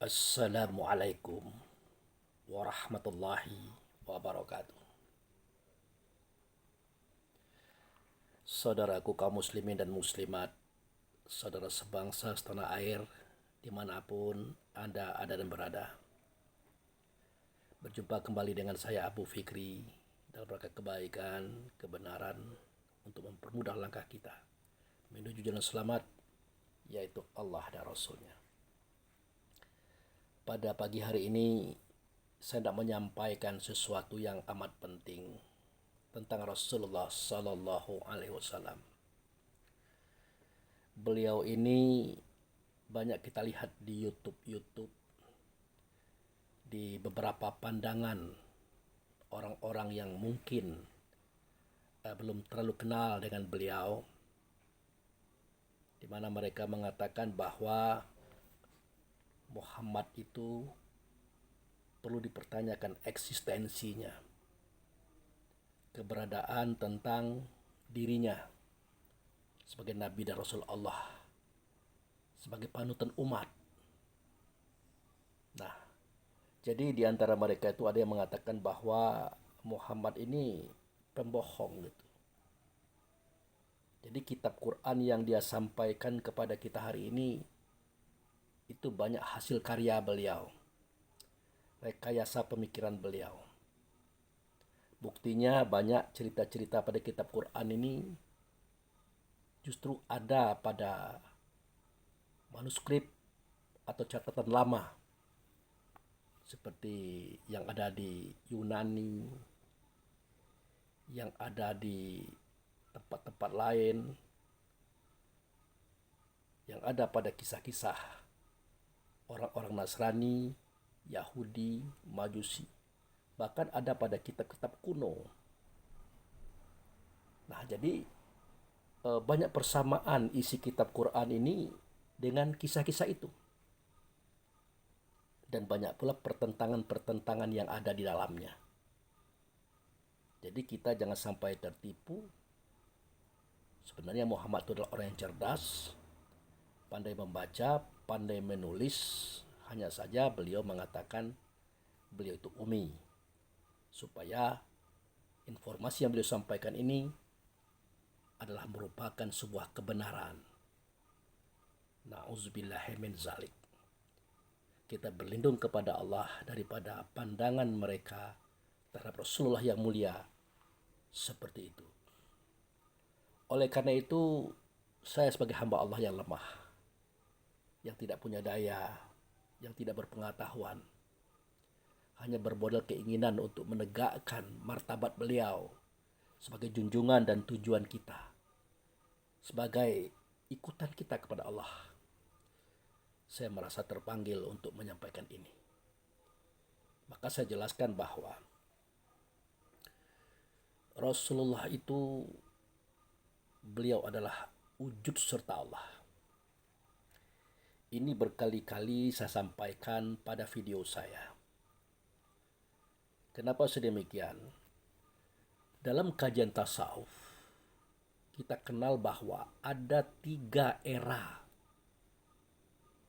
Assalamualaikum warahmatullahi wabarakatuh. Saudaraku kaum muslimin dan muslimat, saudara sebangsa setanah air, dimanapun Anda ada dan berada. Berjumpa kembali dengan saya Abu Fikri dalam rangka kebaikan, kebenaran untuk mempermudah langkah kita menuju jalan selamat, yaitu Allah dan Rasulnya. Pada pagi hari ini saya hendak menyampaikan sesuatu yang amat penting tentang Rasulullah Sallallahu Alaihi Wasallam. Beliau ini banyak kita lihat di YouTube, di beberapa pandangan orang-orang yang mungkin belum terlalu kenal dengan beliau, di mana mereka mengatakan bahwa Muhammad itu perlu dipertanyakan eksistensinya, keberadaan tentang dirinya sebagai Nabi dan Rasul Allah, sebagai panutan umat. Nah, jadi di antara mereka itu ada yang mengatakan bahwa Muhammad ini pembohong gitu. Jadi kitab Quran yang dia sampaikan kepada kita hari ini itu banyak hasil karya beliau, rekayasa pemikiran beliau. Buktinya banyak cerita-cerita pada kitab Quran ini justru ada pada manuskrip atau catatan lama, seperti yang ada di Yunani, yang ada di tempat-tempat lain, yang ada pada kisah-kisah orang-orang Nasrani, Yahudi, Majusi, bahkan ada pada kitab-kitab kuno. Nah, jadi banyak persamaan isi kitab Quran ini dengan kisah-kisah itu. Dan banyak pula pertentangan-pertentangan yang ada di dalamnya. Jadi kita jangan sampai tertipu. Sebenarnya Muhammad itu adalah orang yang cerdas, pandai membaca, pandai menulis. Hanya saja beliau mengatakan beliau itu umi, supaya informasi yang beliau sampaikan ini adalah merupakan sebuah kebenaran. Na'udzubillahi min zalik. Kita berlindung kepada Allah daripada pandangan mereka terhadap Rasulullah yang mulia seperti itu. Oleh karena itu, saya sebagai hamba Allah yang lemah, yang tidak punya daya, yang tidak berpengetahuan, hanya bermodal keinginan untuk menegakkan martabat beliau sebagai junjungan dan tujuan kita, sebagai ikutan kita kepada Allah. Saya merasa terpanggil untuk menyampaikan ini. Maka saya jelaskan bahwa Rasulullah itu beliau adalah wujud serta Allah. Ini berkali-kali saya sampaikan pada video saya. Kenapa sedemikian? Dalam kajian tasawuf, kita kenal bahwa ada 3 era.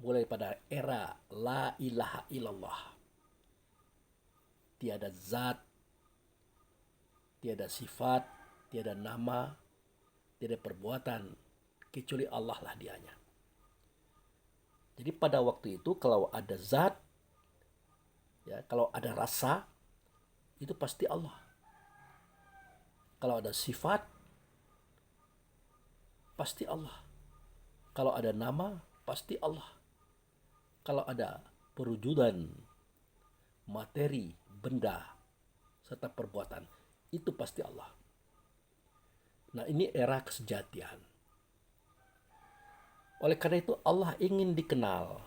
Mulai pada era la ilaha illallah. Tiada zat, tiada sifat, tiada nama, tiada perbuatan, kecuali Allah lah dianya. Jadi pada waktu itu kalau ada zat, ya, kalau ada rasa, itu pasti Allah. Kalau ada sifat, pasti Allah. Kalau ada nama, pasti Allah. Kalau ada perwujudan materi, benda, serta perbuatan, itu pasti Allah. Nah, ini era kesejatian. Oleh karena itu Allah ingin dikenal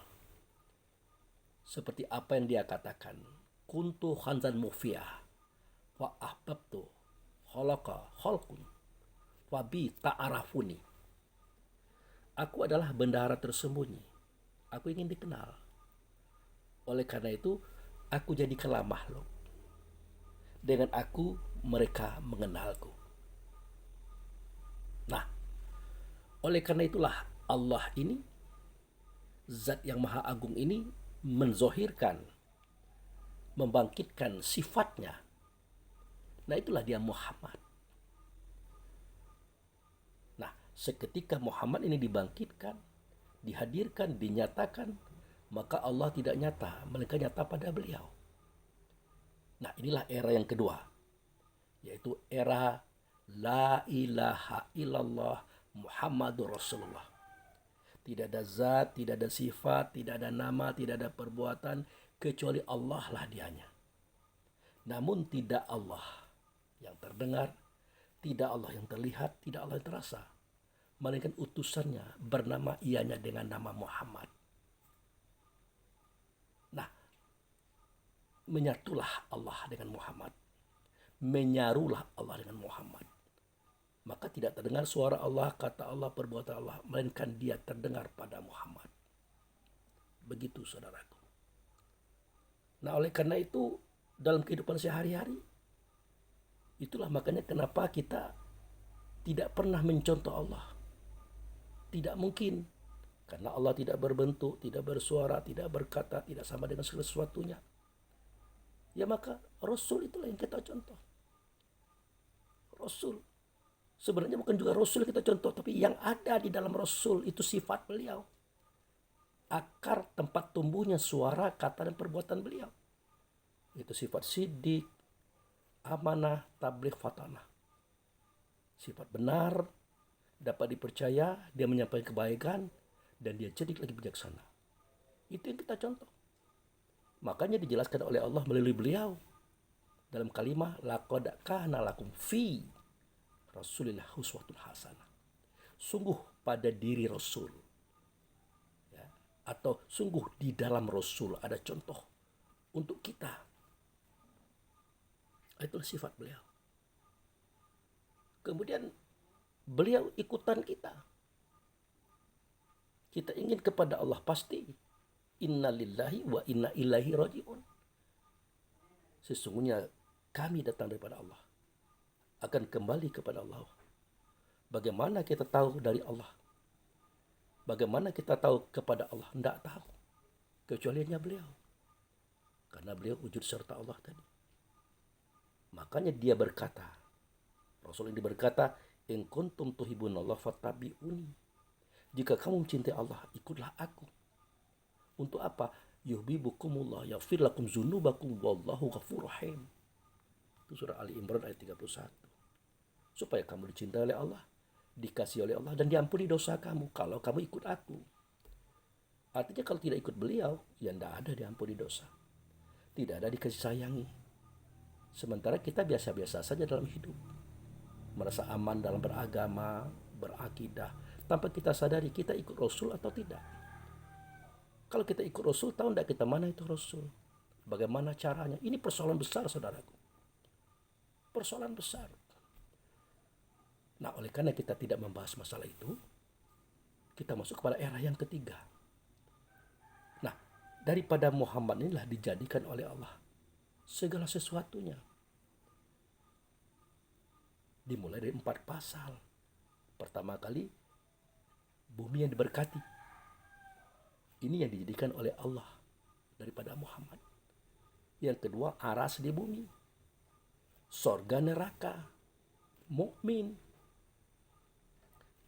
seperti apa yang dia katakan, kuntu khanzan mufiyah wa ahbabtu khalaqa khalqun wa bi ta'arafuni. Aku adalah bendahara tersembunyi. Aku ingin dikenal. Oleh karena itu, aku jadikanlah makhluk. Dengan aku, mereka mengenalku. Nah, oleh karena itulah Allah ini, zat yang maha agung ini, menzohirkan, membangkitkan sifatnya. Nah, itulah dia Muhammad. Nah, seketika Muhammad ini dibangkitkan, dihadirkan, dinyatakan, maka Allah tidak nyata, melainkan nyata pada beliau. Nah, inilah era yang kedua, yaitu era La ilaha illallah Muhammadur Rasulullah. Tidak ada zat, tidak ada sifat, tidak ada nama, tidak ada perbuatan, kecuali Allah lah dianya. Namun tidak Allah yang terdengar, tidak Allah yang terlihat, tidak Allah yang terasa, melainkan utusannya bernama ianya dengan nama Muhammad. Nah, menyatulah Allah dengan Muhammad, menyarulah Allah dengan Muhammad. Maka tidak terdengar suara Allah, kata Allah, perbuatan Allah, melainkan dia terdengar pada Muhammad. Begitu saudaraku. Nah, oleh karena itu dalam kehidupan sehari-hari, itulah makanya kenapa kita tidak pernah mencontoh Allah. Tidak mungkin. Karena Allah tidak berbentuk, tidak bersuara, tidak berkata, tidak sama dengan segala sesuatunya. Ya maka Rasul itulah yang kita contoh. Rasul. Sebenarnya bukan juga Rasul yang kita contoh, tapi yang ada di dalam Rasul itu sifat beliau. Akar tempat tumbuhnya suara, kata, dan perbuatan beliau. Itu sifat sidik, amanah, tabligh, fatanah. Sifat benar, dapat dipercaya, dia menyampaikan kebaikan, dan dia cerdik lagi bijaksana. Itu yang kita contoh. Makanya dijelaskan oleh Allah melalui beliau dalam kalimat laqad kana lakum fi Rasulillah uswatun hasanah. Sungguh pada diri Rasul, ya, atau sungguh di dalam Rasul ada contoh untuk kita. Itulah sifat beliau. Kemudian beliau ikutan kita. Kita ingin kepada Allah pasti. Inna lillahi wa inna ilaihi raji'un. Sesungguhnya kami datang daripada Allah, akan kembali kepada Allah. Bagaimana kita tahu dari Allah? Bagaimana kita tahu kepada Allah? Tidak tahu. Kecuali hanya beliau. Karena beliau wujud serta Allah tadi. Makanya dia berkata, Rasul ini berkata, in kuntum tuhibunallah fattabi'uni. Jika kamu mencintai Allah, ikutlah aku. Untuk apa? Yuhibbukumullah yaghfir lakum dzunubakum wallahu ghafurur rahim. Itu surah Ali Imran ayat 31. Supaya kamu dicintai oleh Allah, dikasih oleh Allah, dan diampuni dosa kamu kalau kamu ikut aku. Artinya kalau tidak ikut beliau, ya tidak ada diampuni dosa. Tidak ada dikasih sayangi. Sementara kita biasa-biasa saja dalam hidup. Merasa aman dalam beragama, berakidah. Tanpa kita sadari kita ikut Rasul atau tidak. Kalau kita ikut Rasul, tahu tidak kita mana itu Rasul? Bagaimana caranya? Ini persoalan besar, saudaraku. Persoalan besar. Nah, oleh karena kita tidak membahas masalah itu, kita masuk kepada era yang ketiga. Nah, daripada Muhammad inilah dijadikan oleh Allah segala sesuatunya. Dimulai dari 4 pasal. Pertama kali, bumi yang diberkati. Ini yang dijadikan oleh Allah daripada Muhammad. Yang kedua, aras di bumi. Sorga neraka. Mukmin.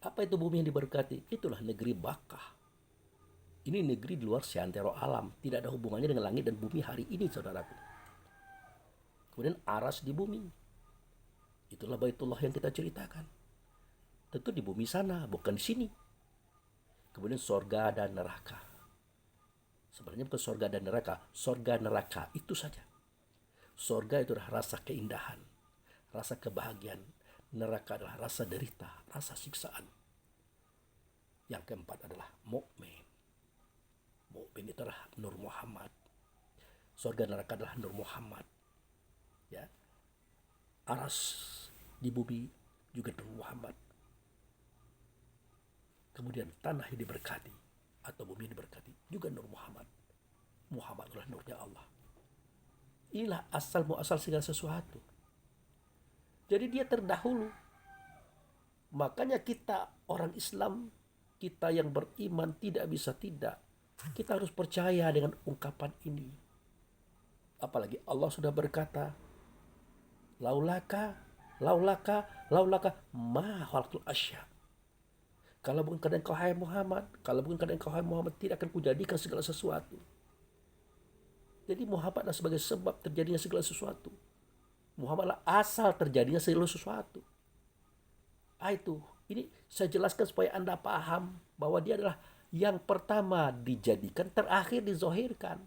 Apa itu bumi yang diberkati? Itulah negeri Bakkah. Ini negeri di luar seantero alam. Tidak ada hubungannya dengan langit dan bumi hari ini, saudaraku. Kemudian aras di bumi. Itulah Baitullah yang kita ceritakan. Tentu di bumi sana, bukan di sini. Kemudian sorga dan neraka. Sebenarnya bukan sorga dan neraka. Sorga neraka itu saja. Sorga itu adalah rasa keindahan, rasa kebahagiaan. Neraka adalah rasa derita, rasa siksaan. Yang keempat adalah mukmin. Mukmin itu adalah Nur Muhammad. Sorga neraka adalah Nur Muhammad. Ya. Aras di bumi juga Nur Muhammad. Kemudian tanah yang diberkati atau bumi yang diberkati juga Nur Muhammad. Muhammad adalah nurnya Allah. Inilah asal muasal segala sesuatu. Jadi dia terdahulu. Makanya kita orang Islam, kita yang beriman tidak bisa tidak Kita harus percaya dengan ungkapan ini. Apalagi Allah sudah berkata, laulaka, laulaka, laulaka, ma khalaqtul asya. Kalau bukan karena engkau hai Muhammad, kalau bukan karena engkau hai Muhammad, tidak akan kujadikan segala sesuatu. Jadi Muhammadlah sebagai sebab terjadinya segala sesuatu. Muhammadlah asal terjadinya segala sesuatu. Itu, ini saya jelaskan supaya Anda paham bahwa dia adalah yang pertama dijadikan, terakhir dizohirkan.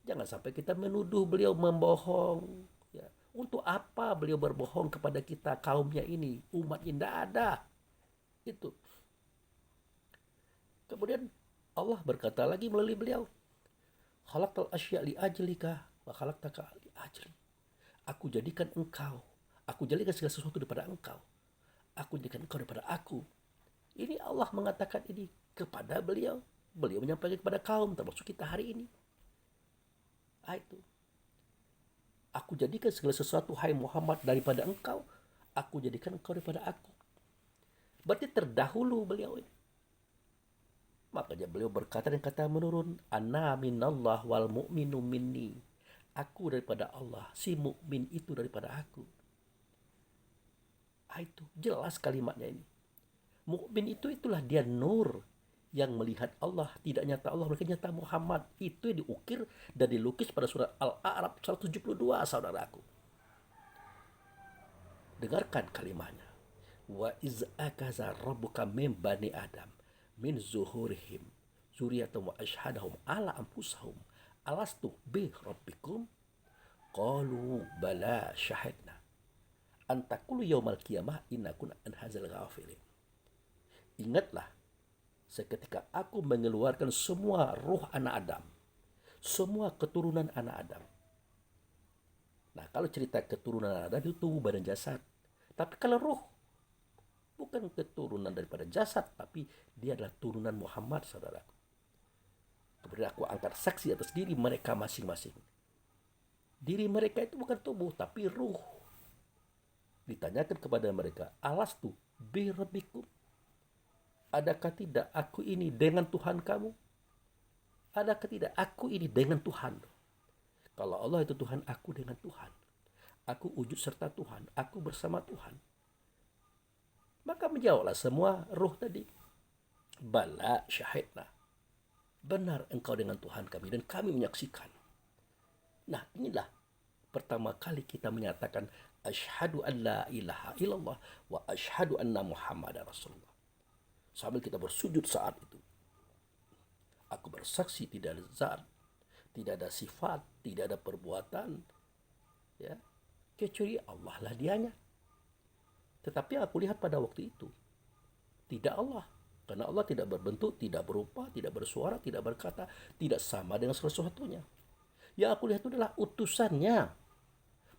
Jangan sampai kita menuduh beliau membohong. Ya. Untuk apa beliau berbohong kepada kita kaumnya ini? Umatnya tidak ada. Itu. Kemudian Allah berkata lagi melalui beliau, khalaqtal asya li ajlika wa khalaqtaka li ajli. Aku jadikan engkau, aku jadikan segala sesuatu daripada engkau. Aku jadikan engkau daripada aku. Ini Allah mengatakan ini kepada beliau. Beliau menyampaikan kepada kaum, termasuk kita hari ini. Itu. Aku jadikan segala sesuatu, hai Muhammad, daripada engkau. Aku jadikan engkau daripada aku. Berarti terdahulu beliau ini. Makanya beliau berkata dan kata menurun, ana minallah wal mu'minu minni. Aku daripada Allah, si mukmin itu daripada aku. Itu jelas kalimatnya ini. Mukmin itulah dia nur yang melihat Allah, tidak nyata Allah, mereka nyata Muhammad. Itu yang diukir dan dilukis pada surat Al-A'raf 172, saudaraku. Dengarkan kalimatnya. Wa iz akaza rabbuka min bani Adam min zuhurihim zuriyatan wa ashhadahum ala anfusahum alastu bi rabbikum qalu bala syahidna an taqulu yaumal qiyamah inna kunna an hadzal ghafilin. Ingatlah seketika aku mengeluarkan semua ruh anak Adam, semua keturunan anak Adam. Nah, kalau cerita keturunan anak Adam itu tubuh badan jasad. Tapi kalau ruh, bukan keturunan daripada jasad, tapi dia adalah turunan Muhammad, saudaraku. Kemudian aku angkat saksi atas diri mereka masing-masing. Diri mereka itu bukan tubuh, tapi ruh. Ditanyakan kepada mereka, alastu bi rabbikum. Adakah tidak aku ini dengan Tuhan kamu? Adakah tidak aku ini dengan Tuhan? Kalau Allah itu Tuhan, aku dengan Tuhan. Aku wujud serta Tuhan, aku bersama Tuhan. Maka menjawablah semua ruh tadi. Bala syahidna. Benar engkau dengan Tuhan kami dan kami menyaksikan. Nah, inilah pertama kali kita menyatakan asyhadu an la ilaha illallah wa asyhadu anna Muhammadar Rasulullah. Sambil kita bersujud saat itu. Aku bersaksi tidak ada zat, tidak ada sifat, tidak ada perbuatan, ya, kecuali Allah lah dianya. Tetapi aku lihat pada waktu itu, tidak Allah. Karena Allah tidak berbentuk, tidak berupa, tidak bersuara, tidak berkata, tidak sama dengan sesuatunya. Yang aku lihat itu adalah utusannya.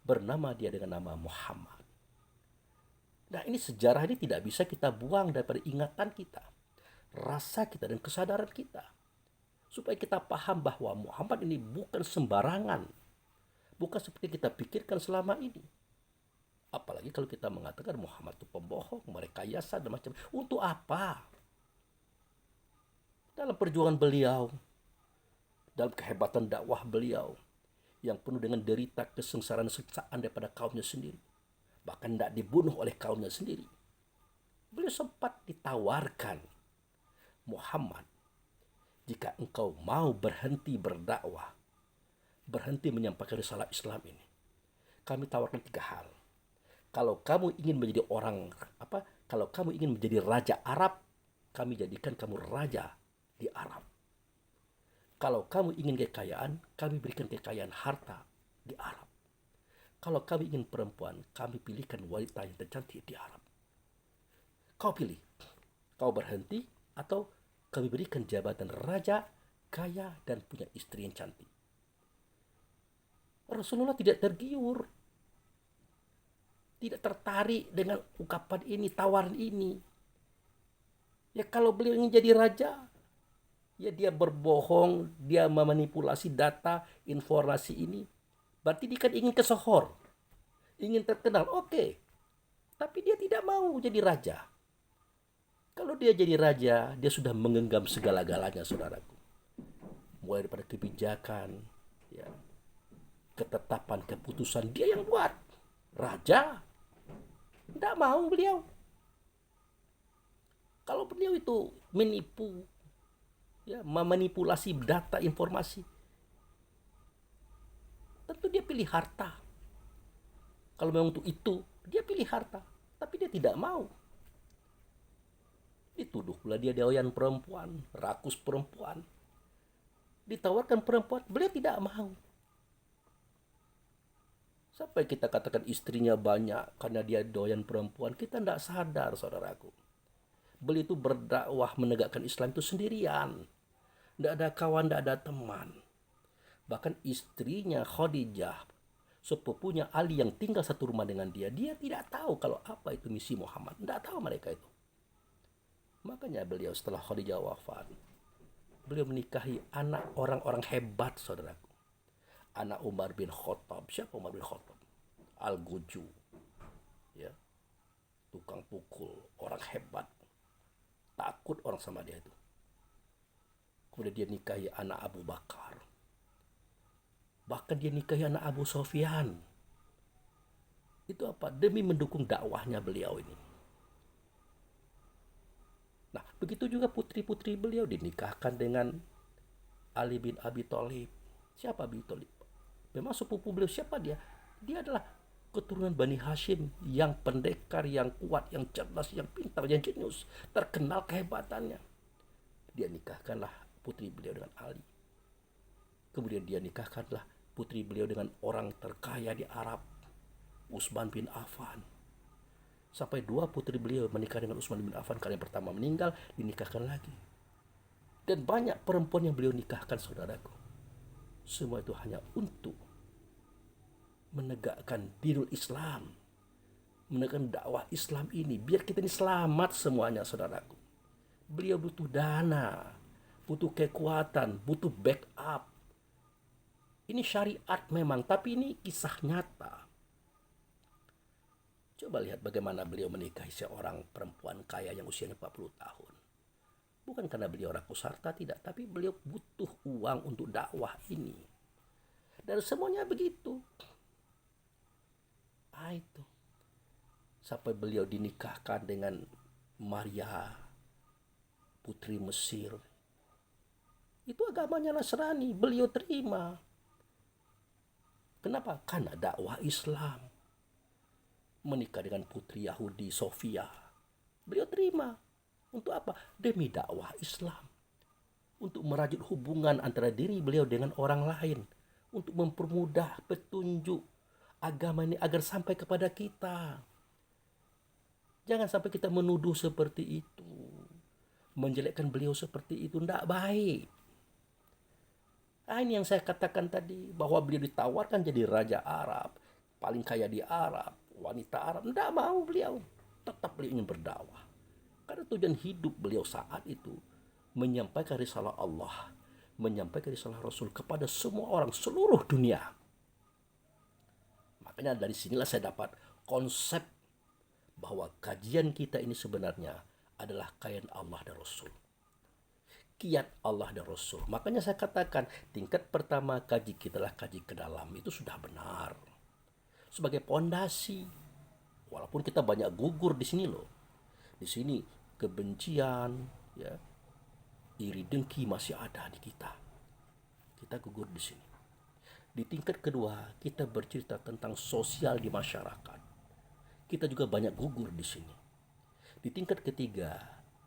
Bernama dia dengan nama Muhammad. Nah, ini sejarah ini tidak bisa kita buang daripada ingatan kita, rasa kita dan kesadaran kita. Supaya kita paham bahwa Muhammad ini bukan sembarangan. Bukan seperti kita pikirkan selama ini. Apalagi kalau kita mengatakan Muhammad itu pembohong, merekayasa dan macam. Untuk apa? Dalam perjuangan beliau, dalam kehebatan dakwah beliau, yang penuh dengan derita, kesengsaraan, siksaan daripada kaumnya sendiri. Bahkan tidak dibunuh oleh kaumnya sendiri. Beliau sempat ditawarkan, Muhammad, jika engkau mau berhenti berdakwah, berhenti menyampaikan risalah Islam ini, kami tawarkan 3 hal. Kalau kamu ingin menjadi kalau kamu ingin menjadi raja Arab, kami jadikan kamu raja di Arab. Kalau kamu ingin kekayaan, kami berikan kekayaan harta di Arab. Kalau kami ingin perempuan, kami pilihkan wanita yang tercantik di Arab. Kau pilih. Kau berhenti atau kami berikan jabatan raja, kaya, dan punya istri yang cantik. Rasulullah tidak tergiur. Tidak tertarik dengan ungkapan ini, tawaran ini. Ya kalau beliau ingin jadi raja, ya dia berbohong, dia memanipulasi data, informasi ini. Berarti dia kan ingin kesohor, ingin terkenal, oke. Tapi dia tidak mau jadi raja. Kalau dia jadi raja, dia sudah menggenggam segala-galanya, saudaraku. mulai daripada kebijakan, ya, ketetapan, keputusan dia yang buat. Raja tidak mau beliau. Kalau beliau itu menipu, ya, memanipulasi data informasi, tentu dia pilih harta. Kalau memang untuk itu, dia pilih harta. Tapi dia tidak mau. Dituduh pula dia doyan perempuan, rakus perempuan. Ditawarkan perempuan, beliau tidak mau. Sampai kita katakan istrinya banyak karena dia doyan perempuan, kita tidak sadar, saudaraku. Beliau itu berdakwah menegakkan Islam itu sendirian. Tidak ada kawan, tidak ada teman. Bahkan istrinya Khadijah, sepupunya Ali yang tinggal satu rumah dengan dia, dia tidak tahu kalau apa itu misi Muhammad. Tidak tahu mereka itu. Makanya beliau setelah Khadijah wafat, beliau menikahi anak orang-orang hebat, saudaraku. Anak Umar bin Khattab. Siapa Umar bin Khattab? Al-Guju, ya, tukang pukul, orang hebat. Takut orang sama dia itu. Kemudian dia nikahi anak Abu Bakar. Bahkan dia nikahi anak Abu Sofyan. Itu apa? Demi mendukung dakwahnya beliau ini. Nah, begitu juga putri-putri beliau dinikahkan dengan Ali bin Abi Thalib. Siapa Abi Thalib? Memang sepupu beliau. Siapa dia? Dia adalah keturunan Bani Hashim yang pendekar, yang kuat, yang cerdas, yang pintar, yang jenius. Terkenal kehebatannya. Dia nikahkanlah putri beliau dengan Ali. Kemudian dia nikahkanlah putri beliau dengan orang terkaya di Arab, Utsman bin Affan. Sampai dua putri beliau menikah dengan Utsman bin Affan. Karena yang pertama meninggal, dinikahkan lagi. Dan banyak perempuan yang beliau nikahkan, saudaraku. Semua itu hanya untuk menegakkan dinul Islam, menegakkan dakwah Islam ini, biar kita ini selamat semuanya, saudaraku. Beliau butuh dana, butuh kekuatan, butuh backup. Ini syariat memang, tapi ini kisah nyata. Coba lihat bagaimana beliau menikahi seorang perempuan kaya yang usianya 40 tahun. Bukan karena beliau rakus harta, tidak. Tapi beliau butuh uang untuk dakwah ini. Dan semuanya begitu. Itu. Sampai beliau dinikahkan dengan Maria, putri Mesir. Itu agamanya Nasrani, beliau terima. Kenapa? Karena dakwah Islam. Menikah dengan putri Yahudi Sofia, beliau terima. Untuk apa? Demi dakwah Islam. Untuk merajut hubungan antara diri beliau dengan orang lain. Untuk mempermudah petunjuk agama ini agar sampai kepada kita. Jangan sampai kita menuduh seperti itu. Menjelekkan beliau seperti itu. Tidak baik. Ini yang saya katakan tadi. Bahwa beliau ditawarkan jadi raja Arab. Paling kaya di Arab. Wanita Arab. Tidak mau beliau. Tetap beliau ingin berdakwah. Karena tujuan hidup beliau saat itu menyampaikan risalah Allah, menyampaikan risalah Rasul kepada semua orang seluruh dunia. Makanya dari sinilah saya dapat konsep bahwa kajian kita ini sebenarnya adalah kajian Allah dan Rasul. Kiat Allah dan Rasul. Makanya saya katakan tingkat pertama kaji kita adalah kaji ke dalam. Itu sudah benar. Sebagai pondasi. Walaupun kita banyak gugur di sini loh. Di sini kebencian, ya, iri dengki masih ada di kita. Kita gugur di sini. Di tingkat kedua, kita bercerita tentang sosial di masyarakat. Kita juga banyak gugur di sini. Di tingkat ketiga,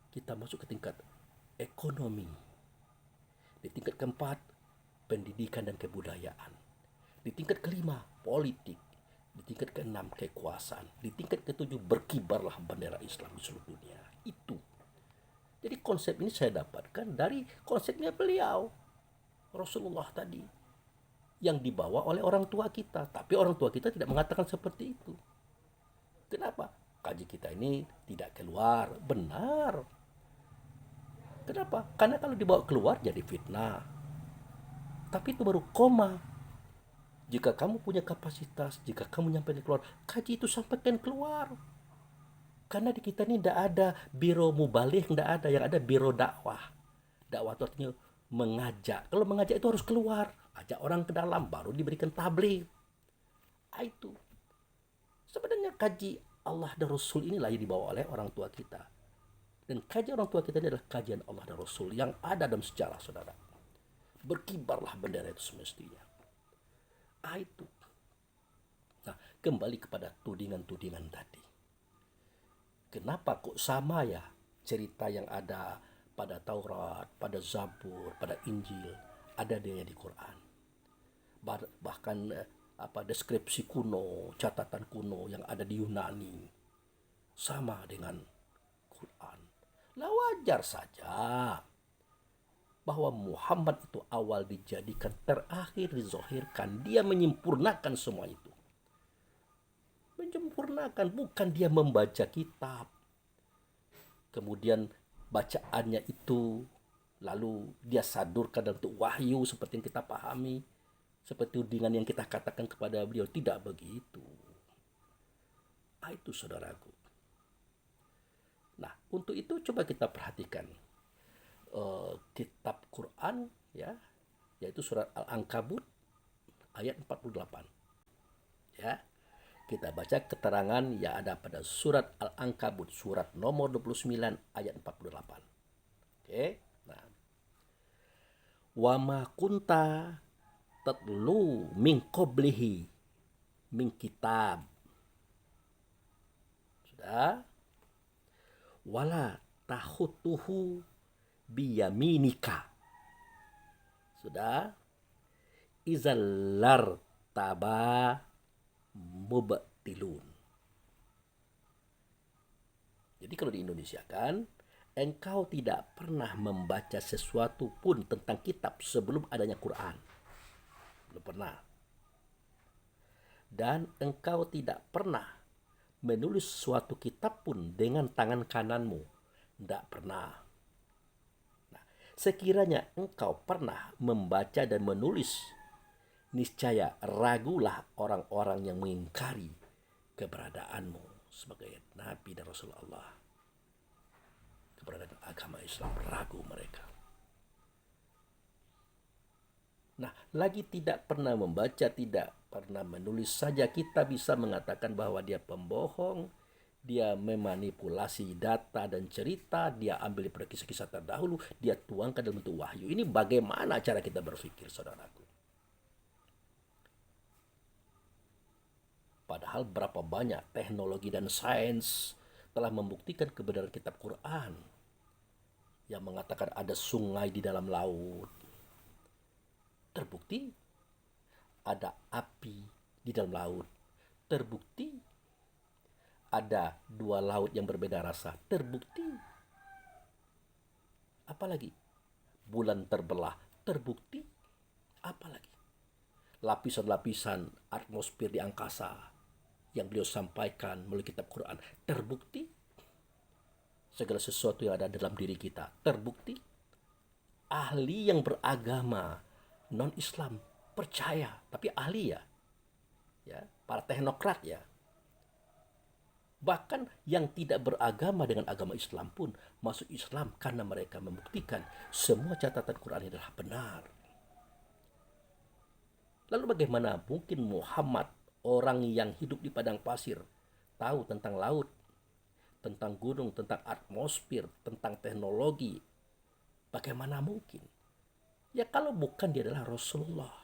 kita masuk ke tingkat ekonomi. Di tingkat keempat, pendidikan dan kebudayaan. Di tingkat kelima, politik. Di tingkat keenam, kekuasaan. Di tingkat ketujuh, berkibarlah bendera Islam di seluruh dunia. Itu. Jadi konsep ini saya dapatkan dari konsepnya beliau, Rasulullah tadi, yang dibawa oleh orang tua kita. Tapi orang tua kita tidak mengatakan seperti itu. Kenapa? Kaji kita ini tidak keluar. Benar. Kenapa? Karena kalau dibawa keluar jadi fitnah. Tapi itu baru koma. Jika kamu punya kapasitas, jika kamu nyampe keluar, kaji itu sampaikan keluar. Karena di kita ini tidak ada biro mubalik, tidak ada. Yang ada biro dakwah. Dakwah itu artinya mengajak. Kalau mengajak itu harus keluar, ajak orang ke dalam, baru diberikan tabligh. Itu sebenarnya kaji Allah dan Rasul inilah yang dibawa oleh orang tua kita. Dan kajian orang tua kita ini adalah kajian Allah dan Rasul yang ada dalam sejarah, saudara. Berkibarlah bendera itu semestinya. Itu. Nah, kembali kepada tudingan-tudingan tadi. Kenapa kok sama ya cerita yang ada pada Taurat, pada Zabur, pada Injil, ada dia di Quran. Bahkan deskripsi kuno, catatan kuno yang ada di Yunani sama dengan Quran. Lah wajar saja bahwa Muhammad itu awal dijadikan, terakhir dizohirkan. Dia menyempurnakan semua itu. Menyempurnakan, bukan dia membaca kitab. Kemudian bacaannya itu lalu dia sadurkan dalam bentuk wahyu seperti yang kita pahami. Seperti tudingan yang kita katakan kepada beliau. Tidak begitu. Itu saudaraku. Nah, untuk itu coba kita perhatikan kitab Quran, ya, yaitu surat Al-Ankabut ayat 48. Ya, kita baca keterangan yang ada pada surat Al-Ankabut, surat nomor 29 ayat 48. Oke, nah. Wa ma kunta tatlu min qablihi min kitab. Sudah? Wala tahutuhu biyaminika. Sudah? Izallar taba mubtilun. Jadi kalau di Indonesia kan, engkau tidak pernah membaca sesuatu pun tentang kitab sebelum adanya Quran. Belum pernah. Dan engkau tidak pernah menulis suatu kitab pun dengan tangan kananmu. Tidak pernah. Nah, sekiranya engkau pernah membaca dan menulis, niscaya ragulah orang-orang yang mengingkari keberadaanmu sebagai Nabi dan Rasulullah. Keberadaan agama Islam, ragu mereka. Nah, lagi tidak pernah membaca, tidak pernah menulis saja kita bisa mengatakan bahwa dia pembohong, dia memanipulasi data dan cerita, dia ambil dari kisah-kisah terdahulu, dia tuangkan dalam bentuk wahyu. Ini bagaimana cara kita berpikir, saudaraku? Padahal berapa banyak teknologi dan sains telah membuktikan kebenaran kitab Quran yang mengatakan ada sungai di dalam laut. Terbukti ada api di dalam laut. Terbukti ada dua laut yang berbeda rasa. Terbukti. Apalagi? Bulan terbelah. Terbukti. Apalagi? Lapisan-lapisan atmosfer di angkasa yang beliau sampaikan melalui kitab Quran. Terbukti. Segala sesuatu yang ada dalam diri kita. Terbukti. Ahli yang beragama non-Islam percaya, tapi ahli ya, para teknokrat ya. Bahkan yang tidak beragama dengan agama Islam pun masuk Islam karena mereka membuktikan semua catatan Quran adalah benar. Lalu bagaimana mungkin Muhammad, orang yang hidup di padang pasir, tahu tentang laut, tentang gunung, tentang atmosfer, tentang teknologi? Bagaimana mungkin? Ya kalau bukan dia adalah Rasulullah.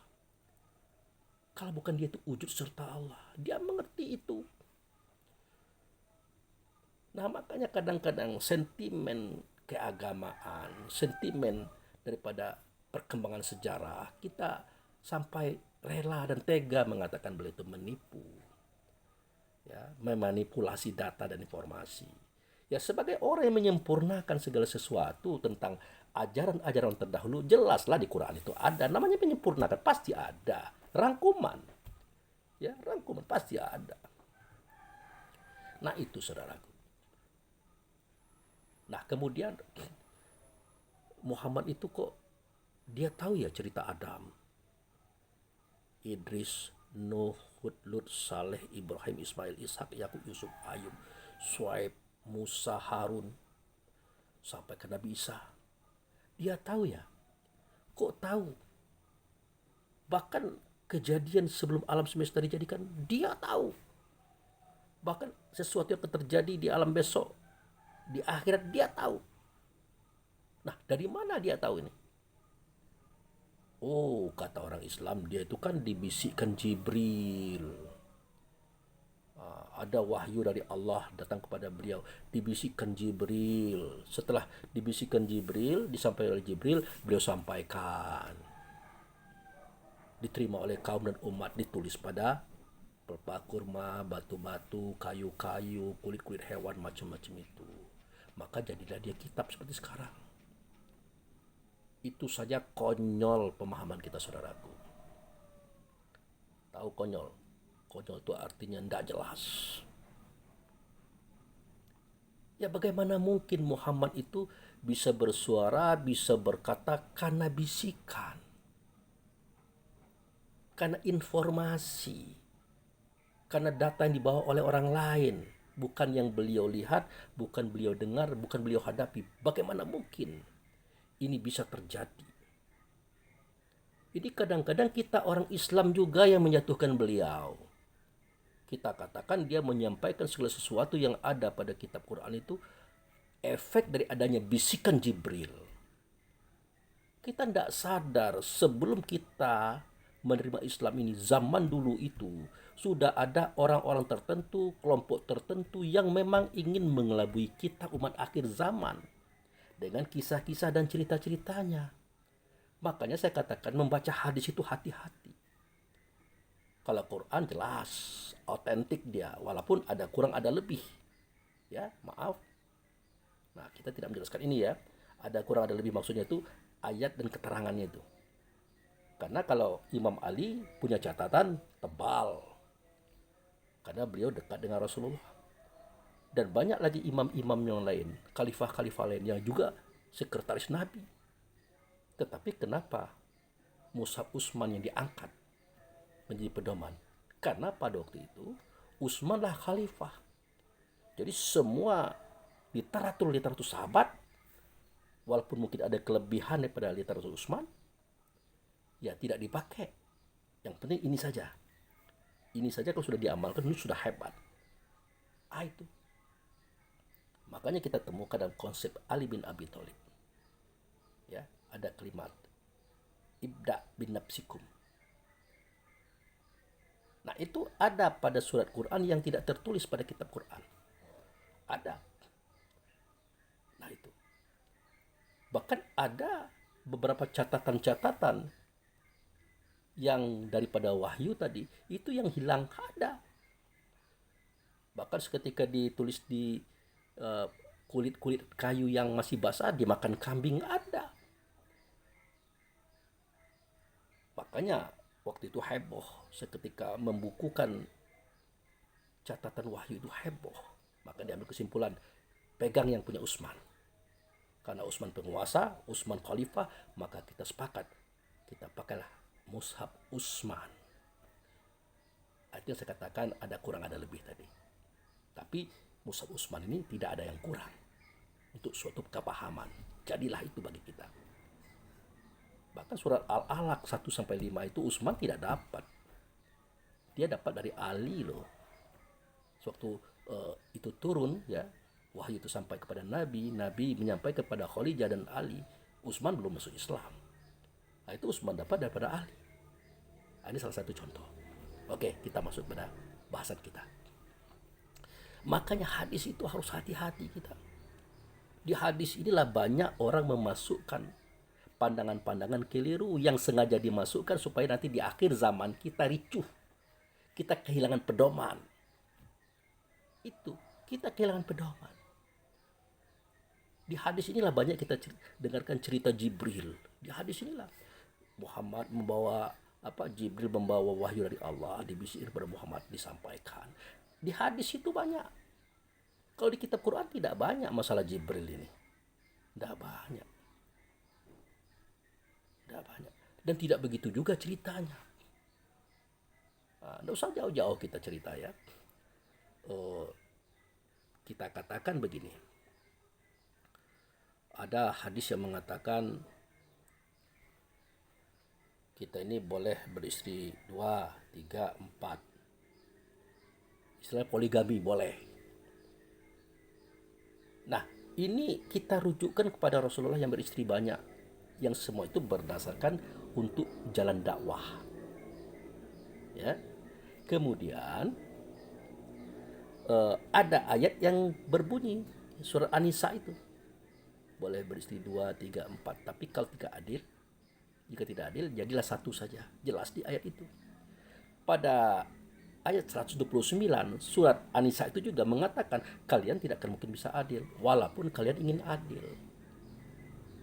Kalau bukan dia itu wujud serta Allah. Dia mengerti itu. Nah makanya kadang-kadang sentimen keagamaan, sentimen daripada perkembangan sejarah, kita sampai rela dan tega mengatakan beliau itu menipu. Ya, memanipulasi data dan informasi. Ya sebagai orang yang menyempurnakan segala sesuatu tentang ajaran-ajaran terdahulu, jelaslah di Quran itu ada. Namanya menyempurnakan, pasti ada. Rangkuman. Ya, rangkuman pasti ada. Nah, itu saudaraku. Nah, kemudian Muhammad itu kok dia tahu ya cerita Adam, Idris, Nuh, Hud, Lut, Saleh, Ibrahim, Ismail, Ishak, Yakub, Yusuf, Ayub, Shuaib, Musa, Harun, sampai ke Nabi Isa. Dia tahu ya Kok tahu? Bahkan kejadian sebelum alam semesta dijadikan, dia tahu. Bahkan sesuatu yang akan terjadi di alam besok, di akhirat, dia tahu. Nah, dari mana dia tahu ini? Oh, kata orang Islam, dia itu kan dibisikkan Jibril. Ada wahyu dari Allah datang kepada beliau, dibisikkan Jibril. Setelah dibisikkan Jibril, disampaikan oleh Jibril, beliau sampaikan. Diterima oleh kaum dan umat, ditulis pada pelepah kurma, batu-batu, kayu-kayu, kulit-kulit hewan, macam-macam itu. Maka jadilah dia kitab seperti sekarang. Itu saja konyol pemahaman kita, saudaraku. Tahu konyol? Konyol itu artinya tidak jelas. Ya bagaimana mungkin Muhammad itu bisa bersuara, bisa berkata karena bisikan, karena informasi, karena data yang dibawa oleh orang lain, bukan yang beliau lihat, bukan beliau dengar, bukan beliau hadapi. Bagaimana mungkin ini bisa terjadi? Jadi kadang-kadang kita orang Islam juga yang menjatuhkan beliau. Kita katakan dia menyampaikan segala sesuatu yang ada pada kitab Quran itu efek dari adanya bisikan Jibril. Kita tidak sadar sebelum kita menerima Islam ini, zaman dulu itu sudah ada orang-orang tertentu, kelompok tertentu yang memang ingin mengelabui kita umat akhir zaman dengan kisah-kisah dan cerita-ceritanya. Makanya saya katakan membaca hadis itu hati-hati. Kalau Quran jelas, otentik dia, walaupun ada kurang ada lebih. Ya, maaf. Nah, kita tidak menjelaskan ini ya. Ada kurang ada lebih maksudnya itu ayat dan keterangannya itu. Karena kalau Imam Ali punya catatan tebal, karena beliau dekat dengan Rasulullah. Dan banyak lagi imam-imam yang lain, khalifah-khalifah lain yang juga sekretaris Nabi. Tetapi kenapa Mus'haf Utsman yang diangkat menjadi pedoman? Karena pada waktu itu Utsman lah khalifah. Jadi semua literatur sahabat, walaupun mungkin ada kelebihan daripada literatur Utsman, ya tidak dipakai. Yang penting ini saja. Ini saja kalau sudah diamalkan ini sudah hebat. Itu. Makanya kita temukan dalam konsep Ali bin Abi Thalib. Ya, ada kalimat ibda bin nafsikum. Nah, itu ada pada surat Quran yang tidak tertulis pada kitab Quran. Ada. Nah, itu. Bahkan ada beberapa catatan-catatan yang daripada wahyu tadi itu yang hilang ada. Bahkan seketika ditulis di kulit-kulit kayu yang masih basah dimakan kambing ada. Makanya waktu itu heboh seketika membukukan catatan wahyu itu heboh. Maka diambil kesimpulan pegang yang punya Utsman. Karena Utsman penguasa, Utsman khalifah, maka kita sepakat kita pakailah Mus'haf Utsman. Itu yang saya katakan ada kurang ada lebih tadi. Tapi Mus'haf Utsman ini tidak ada yang kurang untuk suatu kepahaman. Jadilah itu bagi kita. Bahkan surat Al-Alaq 1-5 itu Utsman tidak dapat. Dia dapat dari Ali loh. Sewaktu itu turun ya, wahyu itu sampai kepada Nabi menyampaikan kepada Khadijah dan Ali, Utsman belum masuk Islam. Nah, itu Utsman dapat daripada Ali. Ini salah satu contoh. Oke, kita masuk pada bahasan kita. Makanya hadis itu harus hati-hati kita. Di hadis inilah banyak orang memasukkan pandangan-pandangan keliru yang sengaja dimasukkan supaya nanti di akhir zaman kita ricuh. Kita kehilangan pedoman. Itu, kita kehilangan pedoman. Di hadis inilah banyak kita dengarkan cerita Jibril. Di hadis inilah Muhammad membawa Jibril membawa wahyu dari Allah, dibisikkan kepada Muhammad, disampaikan. Di hadis itu banyak. Kalau di kitab Quran tidak banyak masalah Jibril ini. Tidak banyak. Tidak banyak. Dan tidak begitu juga ceritanya. Tidak usah jauh-jauh kita cerita ya. Kita katakan begini. Ada hadis yang mengatakan kita ini boleh beristri 2, 3, 4. Istilah poligami boleh. Nah, ini kita rujukkan kepada Rasulullah yang beristri banyak. Yang semua itu berdasarkan untuk jalan dakwah. Ya. Kemudian ada ayat yang berbunyi surat An-Nisa itu boleh beristri 2, 3, 4. Tapi kalau tidak adil, jika tidak adil, jadilah satu saja. Jelas di ayat itu. Pada ayat 129 surat An-Nisa itu juga mengatakan kalian tidak akan mungkin bisa adil walaupun kalian ingin adil.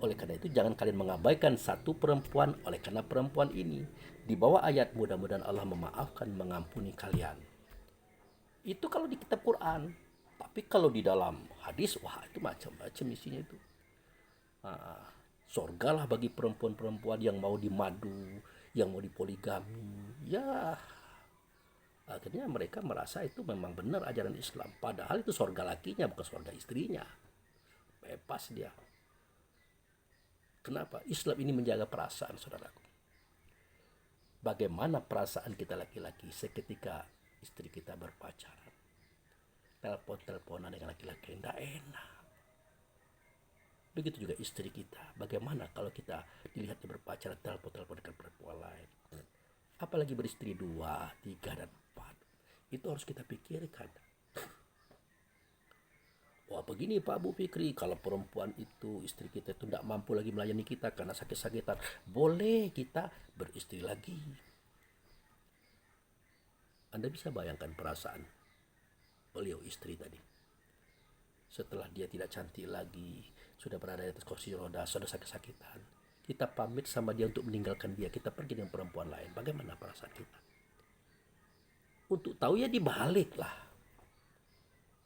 Oleh karena itu jangan kalian mengabaikan satu perempuan oleh karena perempuan ini. Di bawah ayat mudah-mudahan Allah memaafkan, mengampuni kalian. Itu kalau di kitab Quran. Tapi kalau di dalam hadis, wah itu macam-macam isinya itu. Sorgalah bagi perempuan-perempuan yang mau dimadu, yang mau dipoligami. Ya, akhirnya mereka merasa itu memang benar ajaran Islam. Padahal itu sorga lakinya, bukan sorga istrinya. Bebas dia. Kenapa? Islam ini menjaga perasaan, saudaraku. Bagaimana perasaan kita laki-laki seketika istri kita berpacaran? Telepon-teleponan dengan laki-laki tidak enak. Begitu juga istri kita. Bagaimana kalau kita dilihatnya berpacaran, telepon-telepon dengan perempuan lain? Apalagi beristri 2, 3, dan 4. Itu harus kita pikirkan. Wah begini Pak Bu Fikri, kalau perempuan itu, istri kita itu tidak mampu lagi melayani kita karena sakit-sakitan, boleh kita beristri lagi. Anda bisa bayangkan perasaan beliau istri tadi. Setelah dia tidak cantik lagi, sudah berada di atas kursi roda, sudah sakit-sakitan. Kita pamit sama dia untuk meninggalkan dia, kita pergi dengan perempuan lain. Bagaimana perasaan kita? Untuk tahu ya dibalik lah.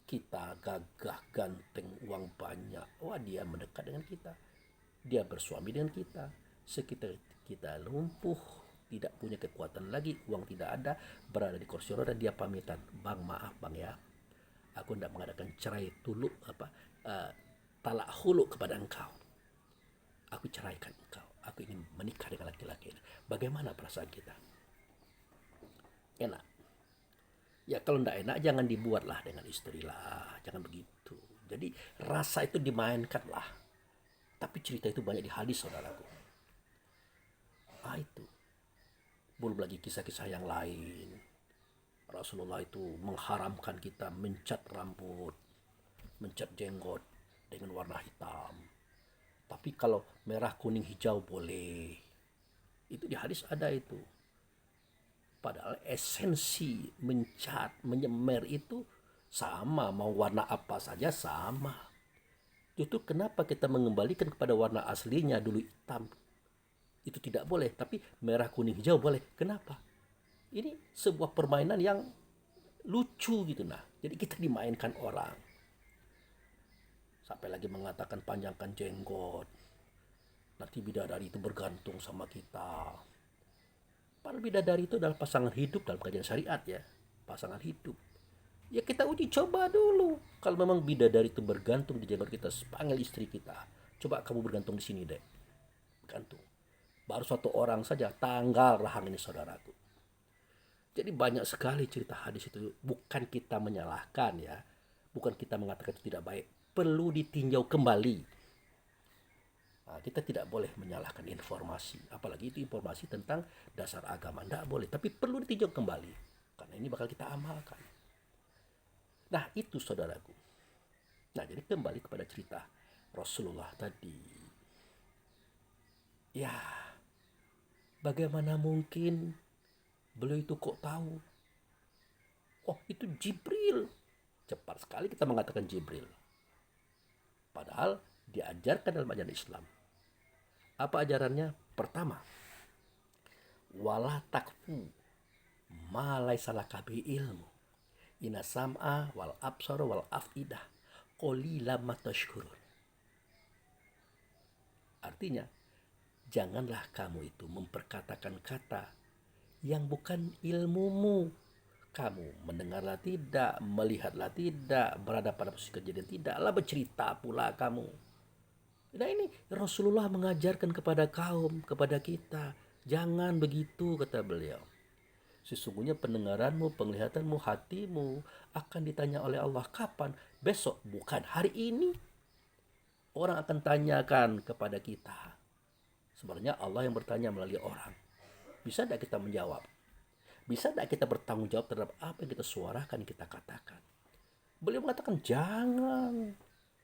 Kita gagah, ganteng, uang banyak. Wah dia mendekat dengan kita. Dia bersuami dengan kita. Sekitar kita lumpuh, tidak punya kekuatan lagi, uang tidak ada, berada di kursi roda, dia pamitan. Bang maaf bang ya, aku tidak mengadakan cerai talak hulu kepada engkau. Aku ceraikan engkau. Aku ingin menikah dengan laki-laki ini. Bagaimana perasaan kita? Enak. Ya kalau tidak enak jangan dibuatlah dengan istri lah. Jangan begitu. Jadi rasa itu dimainkan lah. Tapi cerita itu banyak di hadis saudaraku. Itu. Belum lagi kisah-kisah yang lain. Rasulullah itu mengharamkan kita mencat rambut, mencat jenggot dengan warna hitam. Tapi kalau merah, kuning, hijau boleh. Itu di hadis ada itu. Padahal esensi mencat, menyemer itu sama, mau warna apa saja sama. Justru kenapa kita mengembalikan kepada warna aslinya dulu hitam? Itu tidak boleh, tapi merah, kuning, hijau boleh. Kenapa? Ini sebuah permainan yang lucu gitu nah. Jadi kita dimainkan orang. Sampai lagi mengatakan panjangkan jenggot. Nanti bidadari itu bergantung sama kita. Padahal bidadari itu adalah pasangan hidup dalam kajian syariat ya. Pasangan hidup. Ya kita uji coba dulu. Kalau memang bidadari itu bergantung di jenggot kita, panggil istri kita. Coba kamu bergantung di sini deh. Bergantung. Baru satu orang saja, tanggal rahang ini saudaraku. Jadi banyak sekali cerita hadis itu. Bukan kita menyalahkan ya. Bukan kita mengatakan itu tidak baik. Perlu ditinjau kembali. Nah, kita tidak boleh menyalahkan informasi. Apalagi itu informasi tentang dasar agama. Tidak boleh. Tapi perlu ditinjau kembali. Karena ini bakal kita amalkan. Nah itu saudaraku. Nah jadi kembali kepada cerita Rasulullah tadi. Ya bagaimana mungkin beliau itu kok tahu? Oh itu Jibril. Cepat sekali kita mengatakan Jibril. Padahal diajarkan dalam ajaran Islam. Apa ajarannya? Pertama, wala takfu ma laisa laka bi ilmu. Inna sam'a wal absar wal afidah qalilan ma tashkurun. Artinya, janganlah kamu itu memperkatakan kata yang bukan ilmumu. Kamu mendengarlah tidak, melihatlah tidak, berada pada posisi kejadian tidaklah bercerita pula kamu. Nah ini Rasulullah mengajarkan kepada kaum, kepada kita. Jangan begitu, kata beliau. Sesungguhnya pendengaranmu, penglihatanmu, hatimu akan ditanya oleh Allah kapan? Besok, bukan hari ini. Orang akan tanyakan kepada kita. Sebenarnya Allah yang bertanya melalui orang. Bisa tidak kita menjawab? Bisa tidak kita bertanggung jawab terhadap apa yang kita suarakan, kita katakan? Beliau mengatakan jangan.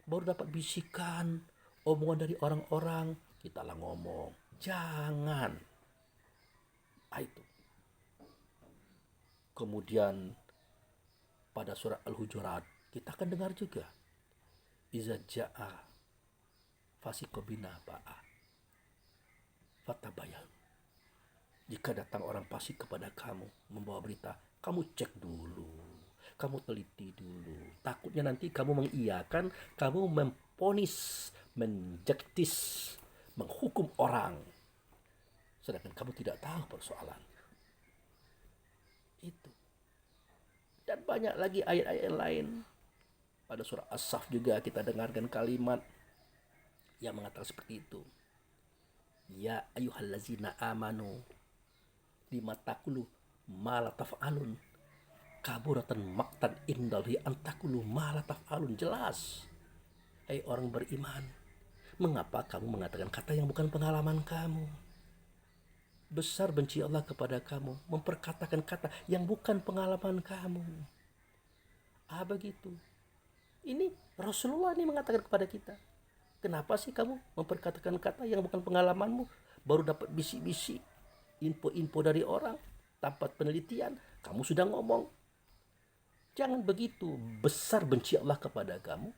Baru dapat bisikan, omongan dari orang-orang, kita lah ngomong. Jangan. Itu. Kemudian pada surat Al-Hujurat kita akan dengar juga. Iza ja'a fasiqobina ba'a fatabayan. Jika datang orang fasik kepada kamu membawa berita, kamu cek dulu, kamu teliti dulu. Takutnya nanti kamu mengiyakan, kamu memponis, menjektis, menghukum orang, sedangkan kamu tidak tahu persoalan itu. Dan banyak lagi ayat-ayat lain. Pada surah As-Saff juga kita dengarkan kalimat yang mengatakan seperti itu. Ya ayyuhallazina amanu lima taqulu ma la taf'alun kaburatan maqtan indallahi an taqulu ma la taf'alun. Jelas. Hai orang beriman, mengapa kamu mengatakan kata yang bukan pengalaman kamu? Besar benci Allah kepada kamu memperkatakan kata yang bukan pengalaman kamu. Begitu. Ini Rasulullah ini mengatakan kepada kita. Kenapa sih kamu memperkatakan kata yang bukan pengalamanmu? Baru dapat bisik-bisik, info-info dari orang, tanpa penelitian, kamu sudah ngomong. Jangan begitu. Besar benci Allah kepada kamu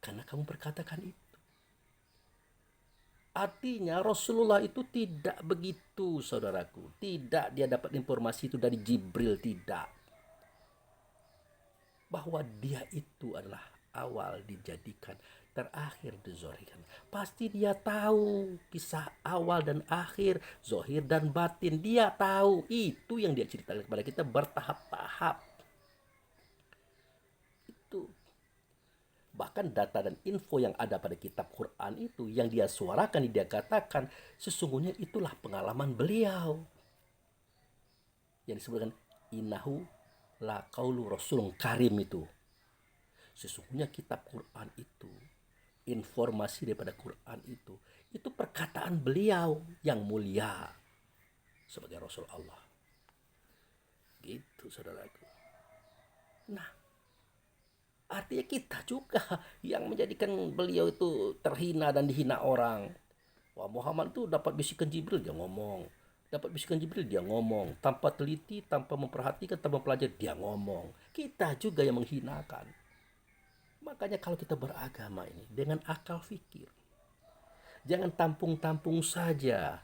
karena kamu berkatakan itu. Artinya Rasulullah itu tidak begitu, saudaraku. Tidak dia dapat informasi itu dari Jibril, tidak. Bahwa dia itu adalah awal dijadikan, terakhir dizahirkan. Pasti dia tahu kisah awal dan akhir, zahir dan batin. Dia tahu. Itu yang dia ceritakan kepada kita bertahap-tahap. Itu. Bahkan data dan info yang ada pada kitab Quran itu, yang dia suarakan, dia katakan, sesungguhnya itulah pengalaman beliau. Yang disebutkan, innahu la qaulu rasulun karim itu. Sesungguhnya kitab Quran itu, informasi daripada Quran itu perkataan beliau yang mulia sebagai Rasul Allah. Gitu, saudaraku. Nah, artinya kita juga yang menjadikan beliau itu terhina dan dihina orang. Wah, Muhammad tuh dapat bisikan Jibril, dia ngomong. Dapat bisikan Jibril, dia ngomong. Tanpa teliti, tanpa memperhatikan, tanpa mempelajari, dia ngomong. Kita juga yang menghinakan. Makanya kalau kita beragama ini dengan akal fikir. Jangan tampung-tampung saja.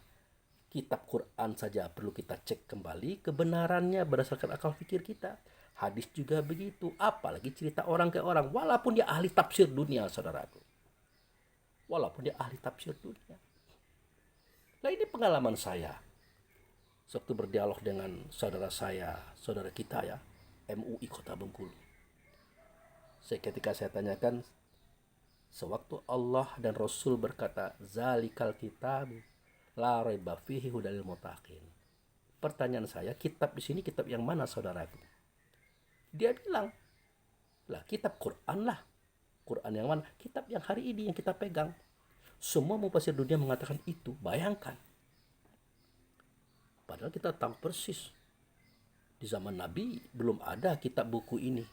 Kitab Quran saja perlu kita cek kembali kebenarannya berdasarkan akal fikir kita. Hadis juga begitu, apalagi cerita orang ke orang, walaupun dia ahli tafsir dunia, saudaraku. Walaupun dia ahli tafsir dunia. Nah, ini pengalaman saya. Waktu berdialog dengan saudara saya, saudara kita ya, MUI Kota Bengkulu. Ketika saya tanyakan, sewaktu Allah dan Rasul berkata, zalikal kitab la raiba fihi hudal muttaqin. Pertanyaan saya, kitab di sini kitab yang mana, saudaraku? Dia bilang, lah kitab Quran lah. Quran yang mana? Kitab yang hari ini yang kita pegang. Semua mufasir dunia mengatakan itu. Bayangkan. Padahal kita tahu persis. Di zaman Nabi belum ada kitab buku ini.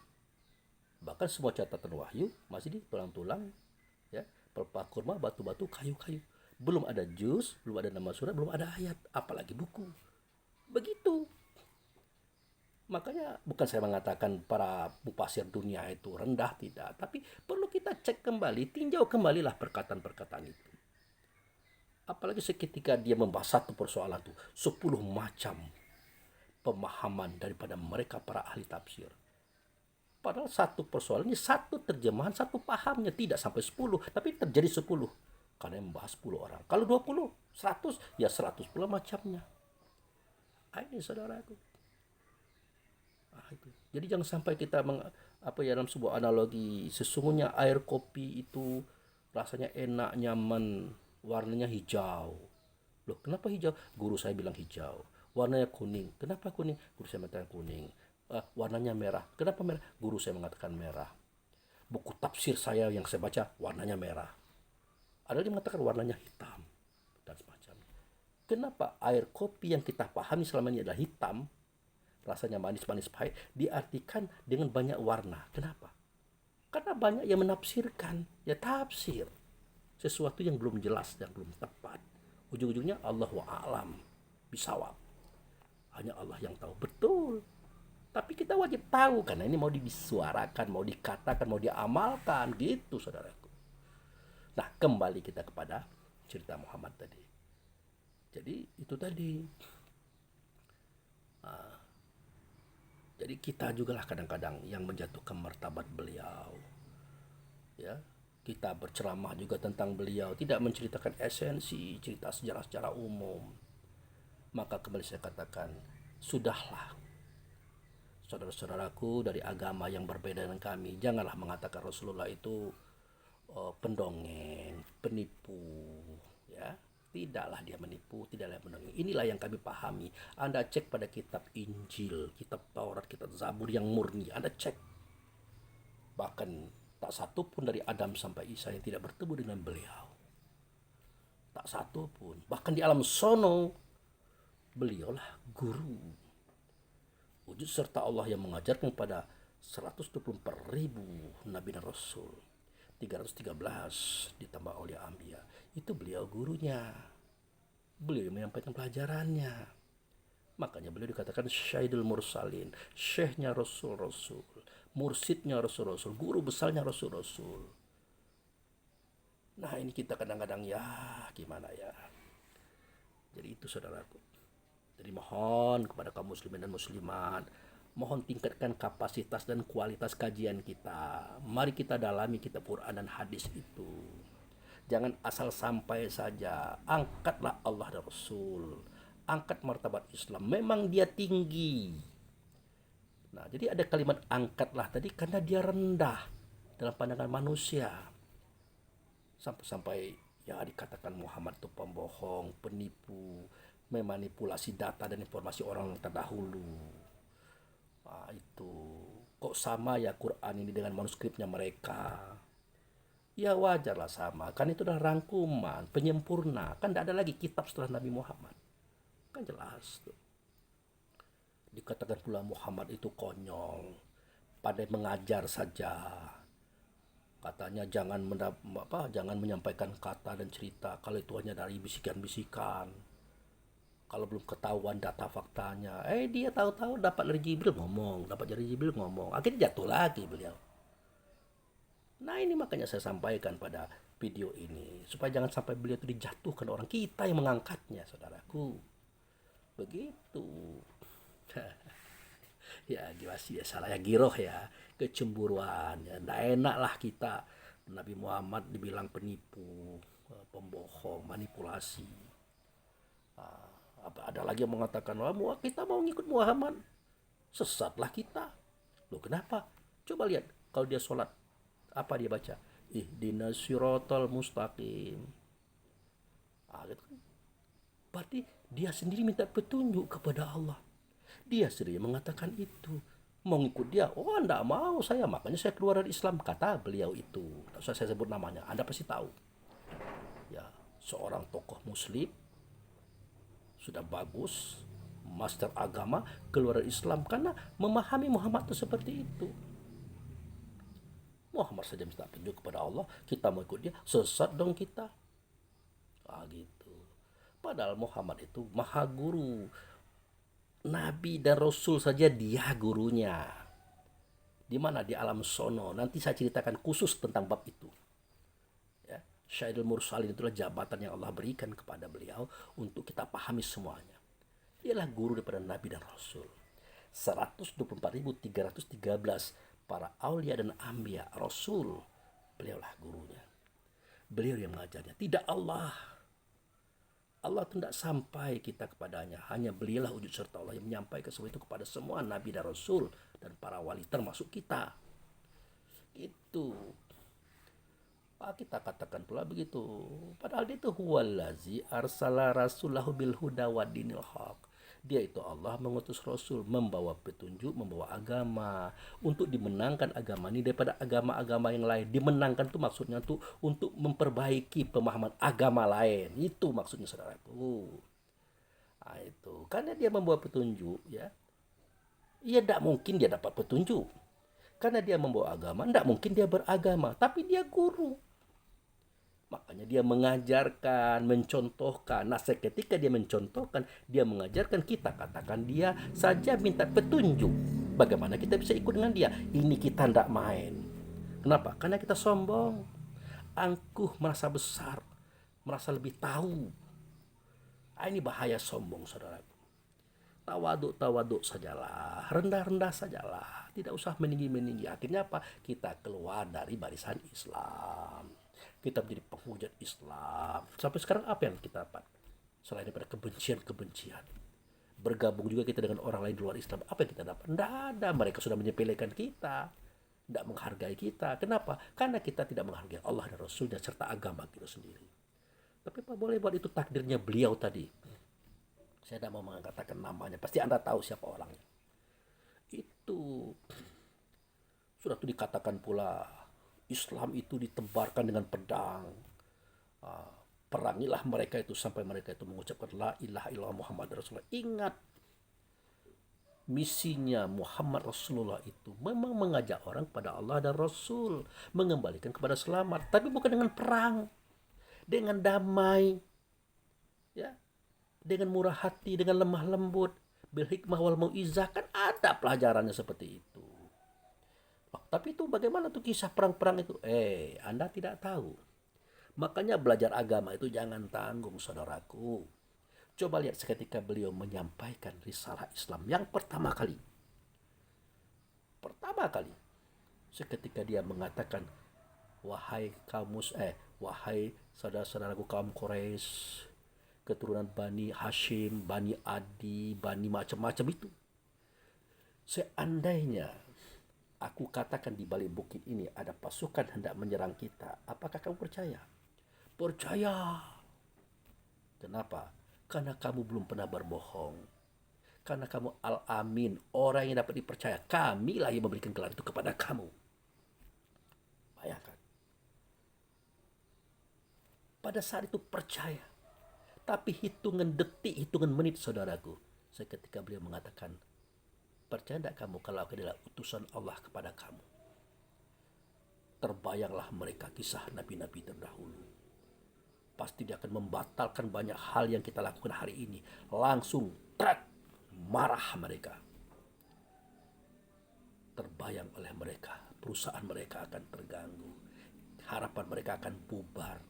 Bahkan semua catatan wahyu masih di tulang-tulang, ya, pelepah kurma, batu-batu, kayu-kayu. Belum ada juz, belum ada nama surat, belum ada ayat, apalagi buku. Begitu. Makanya bukan saya mengatakan para mufasir dunia itu rendah, tidak. Tapi perlu kita cek kembali, tinjau kembalilah perkataan-perkataan itu. Apalagi seketika dia membahas satu persoalan itu, 10 macam pemahaman daripada mereka para ahli tafsir. Padahal satu persoalan ini satu terjemahan, satu pahamnya, tidak sampai 10, tapi terjadi 10. Karena yang membahas 10 orang. Kalau 20, 100, ya 100 pula macamnya. Ini saudaraku. Itu. Jadi jangan sampai kita dalam sebuah analogi, sesungguhnya air kopi itu rasanya enak, nyaman, warnanya hijau. Loh, kenapa hijau? Guru saya bilang hijau. Warnanya kuning. Kenapa kuning? Guru saya mengatakan kuning. Warnanya merah. Kenapa merah? Guru saya mengatakan merah. Buku tafsir saya yang saya baca warnanya merah. Ada yang mengatakan warnanya hitam dan semacamnya. Kenapa air kopi yang kita pahami selama ini adalah hitam, rasanya manis-manis pahit, diartikan dengan banyak warna? Kenapa? Karena banyak yang menafsirkan, ya tafsir sesuatu yang belum jelas dan belum tepat. Ujung-ujungnya Allahu a'lam bisawab. Hanya Allah yang tahu betul. Tapi kita wajib tahu karena ini mau disuarakan, mau dikatakan, mau diamalkan gitu, saudaraku. Nah, kembali kita kepada cerita Muhammad tadi. Jadi itu tadi. Jadi kita juga lah kadang-kadang yang menjatuhkan martabat beliau. Ya, kita berceramah juga tentang beliau, tidak menceritakan esensi, cerita sejarah secara umum. Maka kembali saya katakan, sudahlah saudara-saudaraku dari agama yang berbeda dengan kami, janganlah mengatakan Rasulullah itu pendongeng, penipu, ya. Tidaklah dia menipu, tidaklah mendongeng. Inilah yang kami pahami. Anda cek pada kitab Injil, kitab Taurat, kitab Zabur yang murni. Anda cek. Bahkan tak satu pun dari Adam sampai Isa yang tidak bertemu dengan beliau. Tak satu pun. Bahkan di alam sono, beliaulah guru. Wujud serta Allah yang mengajarkan kepada 124.000 Nabi dan Rasul. 313 ditambah oleh Anbiya. Itu beliau gurunya. Beliau yang menyampaikan pelajarannya. Makanya beliau dikatakan Syaidul Mursalin, syekhnya Rasul-Rasul, mursidnya Rasul-Rasul, guru besarnya Rasul-Rasul. Nah, ini kita kadang-kadang ya gimana ya. Jadi itu saudaraku. Jadi mohon kepada kaum muslimin dan muslimat, mohon tingkatkan kapasitas dan kualitas kajian kita. Mari kita dalami kitab Quran dan hadis itu. Jangan asal sampai saja. Angkatlah Allah dan Rasul. Angkat martabat Islam. Memang dia tinggi. Nah, jadi ada kalimat angkatlah tadi karena dia rendah dalam pandangan manusia. Sampai-sampai ya dikatakan Muhammad itu pembohong, penipu, memanipulasi data dan informasi orang terdahulu. Nah, itu kok sama ya Quran ini dengan manuskripnya mereka? Ya wajarlah sama, kan itu adalah rangkuman, penyempurna. Kan tidak ada lagi kitab setelah Nabi Muhammad. Kan jelas tuh. Dikatakan pula Muhammad itu konyol, pandai mengajar saja. Katanya jangan menyampaikan kata dan cerita kalau itu hanya dari bisikan-bisikan. Kalau belum ketahuan data faktanya, dia tahu-tahu dapat dari Jibril ngomong, akhirnya jatuh lagi beliau. Nah, ini makanya saya sampaikan pada video ini supaya jangan sampai beliau itu dijatuhkan orang, kita yang mengangkatnya, saudaraku. Begitu. Ya jelas ya salah ya, giroh ya, kecemburuan ya. Nggak enak lah kita Nabi Muhammad dibilang penipu, pembohong, manipulasi. Ada lagi yang mengatakan, wah kita mau ngikut Muhammad, sesatlah kita. Loh kenapa? Coba lihat kalau dia sholat, apa dia baca? Ihdinas siratal mustaqim. Gitu kan. Berarti dia sendiri minta petunjuk kepada Allah. Dia sendiri mengatakan itu. Mau ngikut dia, enggak mau saya, makanya saya keluar dari Islam, kata beliau itu. Tak usah saya sebut namanya, Anda pasti tahu. Ya, seorang tokoh muslim sudah bagus, master agama, keluar dari Islam karena memahami Muhammad itu seperti itu. Muhammad saja minta petunjuk kepada Allah, kita mau ikut dia, sesat dong kita. Gitu. Padahal Muhammad itu maha guru. Nabi dan Rasul saja dia gurunya. Di mana? Di alam sono. Nanti saya ceritakan khusus tentang bab itu. Ya, Syaidul Mursalin itulah jabatan yang Allah berikan kepada beliau untuk kita pahami semuanya. Dialah guru daripada Nabi dan Rasul. 124.313 para aulia dan anbiya, Rasul, beliaulah gurunya. Beliau yang mengajarnya, tidak Allah. Allah tidak sampai kita kepadanya. Hanya beliaulah wujud serta Allah yang menyampaikan semua itu kepada semua Nabi dan Rasul dan para wali termasuk kita. Itu. Kita katakan pula begitu. Padahal dia itu huwallazi arsala rasulahu bil huda wa dinil haq. Dia itu Allah mengutus Rasul membawa petunjuk, membawa agama untuk dimenangkan agama ini daripada agama-agama yang lain. Dimenangkan tuh maksudnya tuh untuk memperbaiki pemahaman agama lain. Itu maksudnya saudaraku. Nah, itu karena dia membawa petunjuk ya. Ia tidak mungkin dia dapat petunjuk. Karena dia membawa agama, tidak mungkin dia beragama, tapi dia guru. Makanya dia mengajarkan, mencontohkan. Nah, seketika dia mencontohkan, dia mengajarkan kita, katakan dia saja minta petunjuk. Bagaimana kita bisa ikut dengan dia? Ini kita tidak main. Kenapa? Karena kita sombong, angkuh, merasa besar, merasa lebih tahu. Ini bahaya sombong, saudaraku. Tawaduk sajalah, rendah-rendah sajalah, tidak usah meninggi-meninggi. Akhirnya apa? Kita keluar dari barisan Islam, kita menjadi penghujat Islam. Sampai sekarang apa yang kita dapat selain daripada kebencian? Bergabung juga kita dengan orang lain di luar Islam, apa yang kita dapat? Tidak ada. Mereka sudah menyepelekan kita, tidak menghargai kita. Kenapa? Karena kita tidak menghargai Allah dan Rasulnya serta agama kita sendiri. Tapi apa boleh buat, itu takdirnya beliau tadi. Saya tidak mau mengatakan namanya, pasti Anda tahu siapa orangnya. Itu sudah itu dikatakan pula, Islam itu ditebarkan dengan pedang. Perangilah mereka itu sampai mereka itu mengucapkan la ilaha illallah Muhammad Rasulullah. Ingat, misinya Muhammad Rasulullah itu memang mengajak orang kepada Allah dan Rasul, mengembalikan kepada selamat, tapi bukan dengan perang, dengan damai, ya, dengan murah hati, dengan lemah lembut, bil hikmah wal mauizah. Kan ada pelajarannya seperti itu. Tapi itu bagaimana tuh kisah perang-perang itu? Anda tidak tahu. Makanya belajar agama itu jangan tanggung, saudaraku. Coba lihat seketika beliau menyampaikan risalah Islam yang pertama kali. Seketika dia mengatakan, wahai wahai saudara-saudaraku kaum Quraisy, keturunan Bani Hashim, Bani Adi, Bani macam-macam itu. Seandainya aku katakan di balik bukit ini ada pasukan hendak menyerang kita, apakah kamu percaya? Percaya. Kenapa? Karena kamu belum pernah berbohong. Karena kamu Al-Amin, orang yang dapat dipercaya. Kamilah yang memberikan gelar itu kepada kamu. Bayangkan. Pada saat itu percaya. Tapi hitungan detik, hitungan menit, saudaraku, seketika beliau mengatakan, percaya tidak kamu kalau aku adalah utusan Allah kepada kamu? Terbayanglah mereka kisah nabi-nabi terdahulu. Pasti dia akan membatalkan banyak hal yang kita lakukan hari ini. Langsung marah mereka. Terbayang oleh mereka, perusahaan mereka akan terganggu, harapan mereka akan bubar,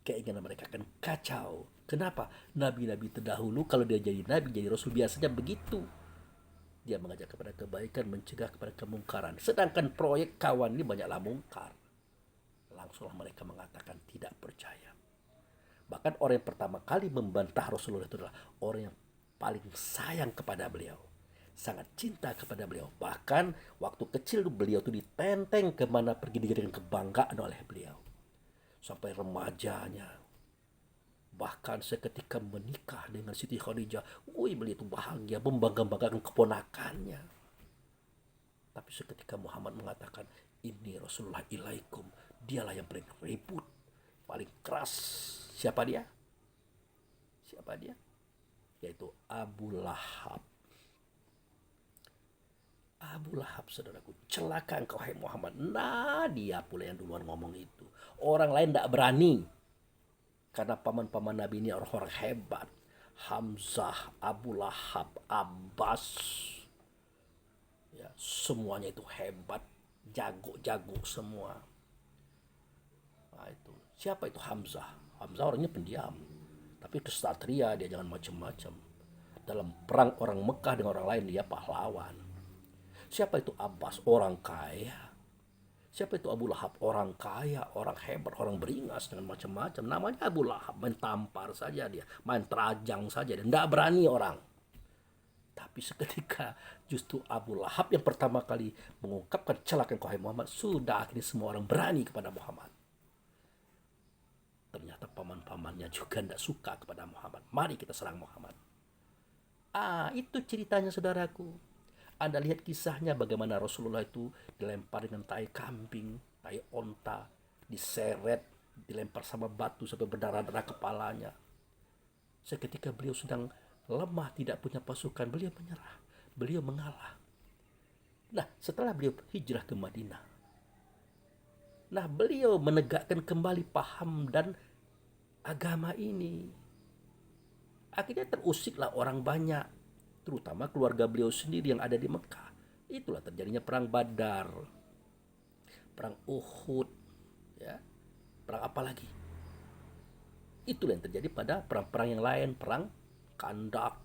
keinginan mereka akan kacau. Kenapa? Nabi-nabi terdahulu kalau dia jadi nabi, jadi rasul, biasanya begitu. Dia mengajak kepada kebaikan, mencegah kepada kemungkaran. Sedangkan proyek kawan ini banyaklah mungkar. Langsunglah mereka mengatakan tidak percaya. Bahkan orang yang pertama kali membantah Rasulullah itu adalah orang yang paling sayang kepada beliau, sangat cinta kepada beliau. Bahkan waktu kecil beliau itu ditenteng kemana pergi dengan kebanggaan oleh beliau. Sampai remajanya, bahkan seketika menikah dengan Siti Khadijah, beliau itu bahagia, membangga-banggakan keponakannya. Tapi seketika Muhammad mengatakan, ini Rasulullah ilaikum, dialah yang paling ribut, paling keras. Siapa dia? Yaitu Abu Lahab. Abu Lahab, saudaraku, celaka engkau hai Muhammad. Nah, dia pula yang duluan ngomong itu. Orang lain tidak berani. Karena paman-paman Nabi ini orang-orang hebat. Hamzah, Abu Lahab, Abbas. Ya, semuanya itu hebat. Jago-jago semua. Nah, itu. Siapa itu Hamzah? Hamzah orangnya pendiam, tapi kesatria, dia jangan macam-macam. Dalam perang orang Mekah dengan orang lain dia pahlawan. Siapa itu Abbas? Orang kaya. Siapa itu Abu Lahab? Orang kaya, orang hebat, orang beringas dengan macam-macam. Namanya Abu Lahab, main tampar saja dia, main terajang saja, dan tidak berani orang. Tapi seketika justru Abu Lahab yang pertama kali mengungkapkan celaka engkau hai Muhammad, sudah akhirnya semua orang berani kepada Muhammad. paman-pamannya juga tidak suka kepada Muhammad. Mari kita serang Muhammad. Itu ceritanya saudaraku. Anda lihat kisahnya bagaimana Rasulullah itu dilempar dengan tai kambing, tai onta, diseret, dilempar sama batu sampai berdarah-darah kepalanya. Seketika beliau sedang lemah, tidak punya pasukan, beliau menyerah, beliau mengalah. Nah, setelah beliau hijrah ke Madinah, beliau menegakkan kembali paham dan agama ini. Akhirnya terusiklah orang banyak, terutama keluarga beliau sendiri yang ada di Mekah. Itulah terjadinya perang Badar, perang Uhud, ya, perang apa lagi? Itulah yang terjadi pada perang-perang yang lain, perang Kandak,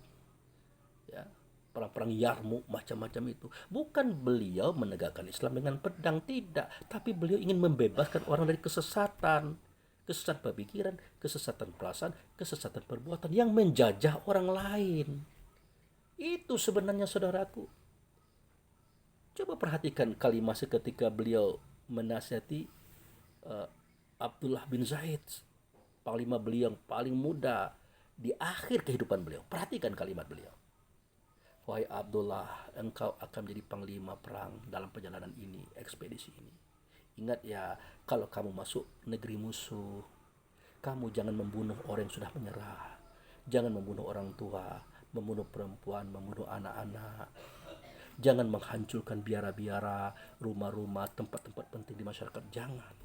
ya, perang-perang Yarmuk, macam-macam itu. Bukan beliau menegakkan Islam dengan pedang, tidak, tapi beliau ingin membebaskan orang dari kesesatan pemikiran, kesesatan perasaan, kesesatan perbuatan yang menjajah orang lain. Itu sebenarnya saudaraku. Coba perhatikan kalimat seketika beliau menasihati Abdullah bin Zaid, panglima beliau yang paling muda di akhir kehidupan beliau. Perhatikan kalimat beliau. Wahai Abdullah, engkau akan menjadi panglima perang dalam perjalanan ini, ekspedisi ini. Ingat ya, kalau kamu masuk negeri musuh, kamu jangan membunuh orang yang sudah menyerah. Jangan membunuh orang tua, membunuh perempuan, membunuh anak-anak. Jangan menghancurkan biara-biara, rumah-rumah, tempat-tempat penting di masyarakat. Jangan.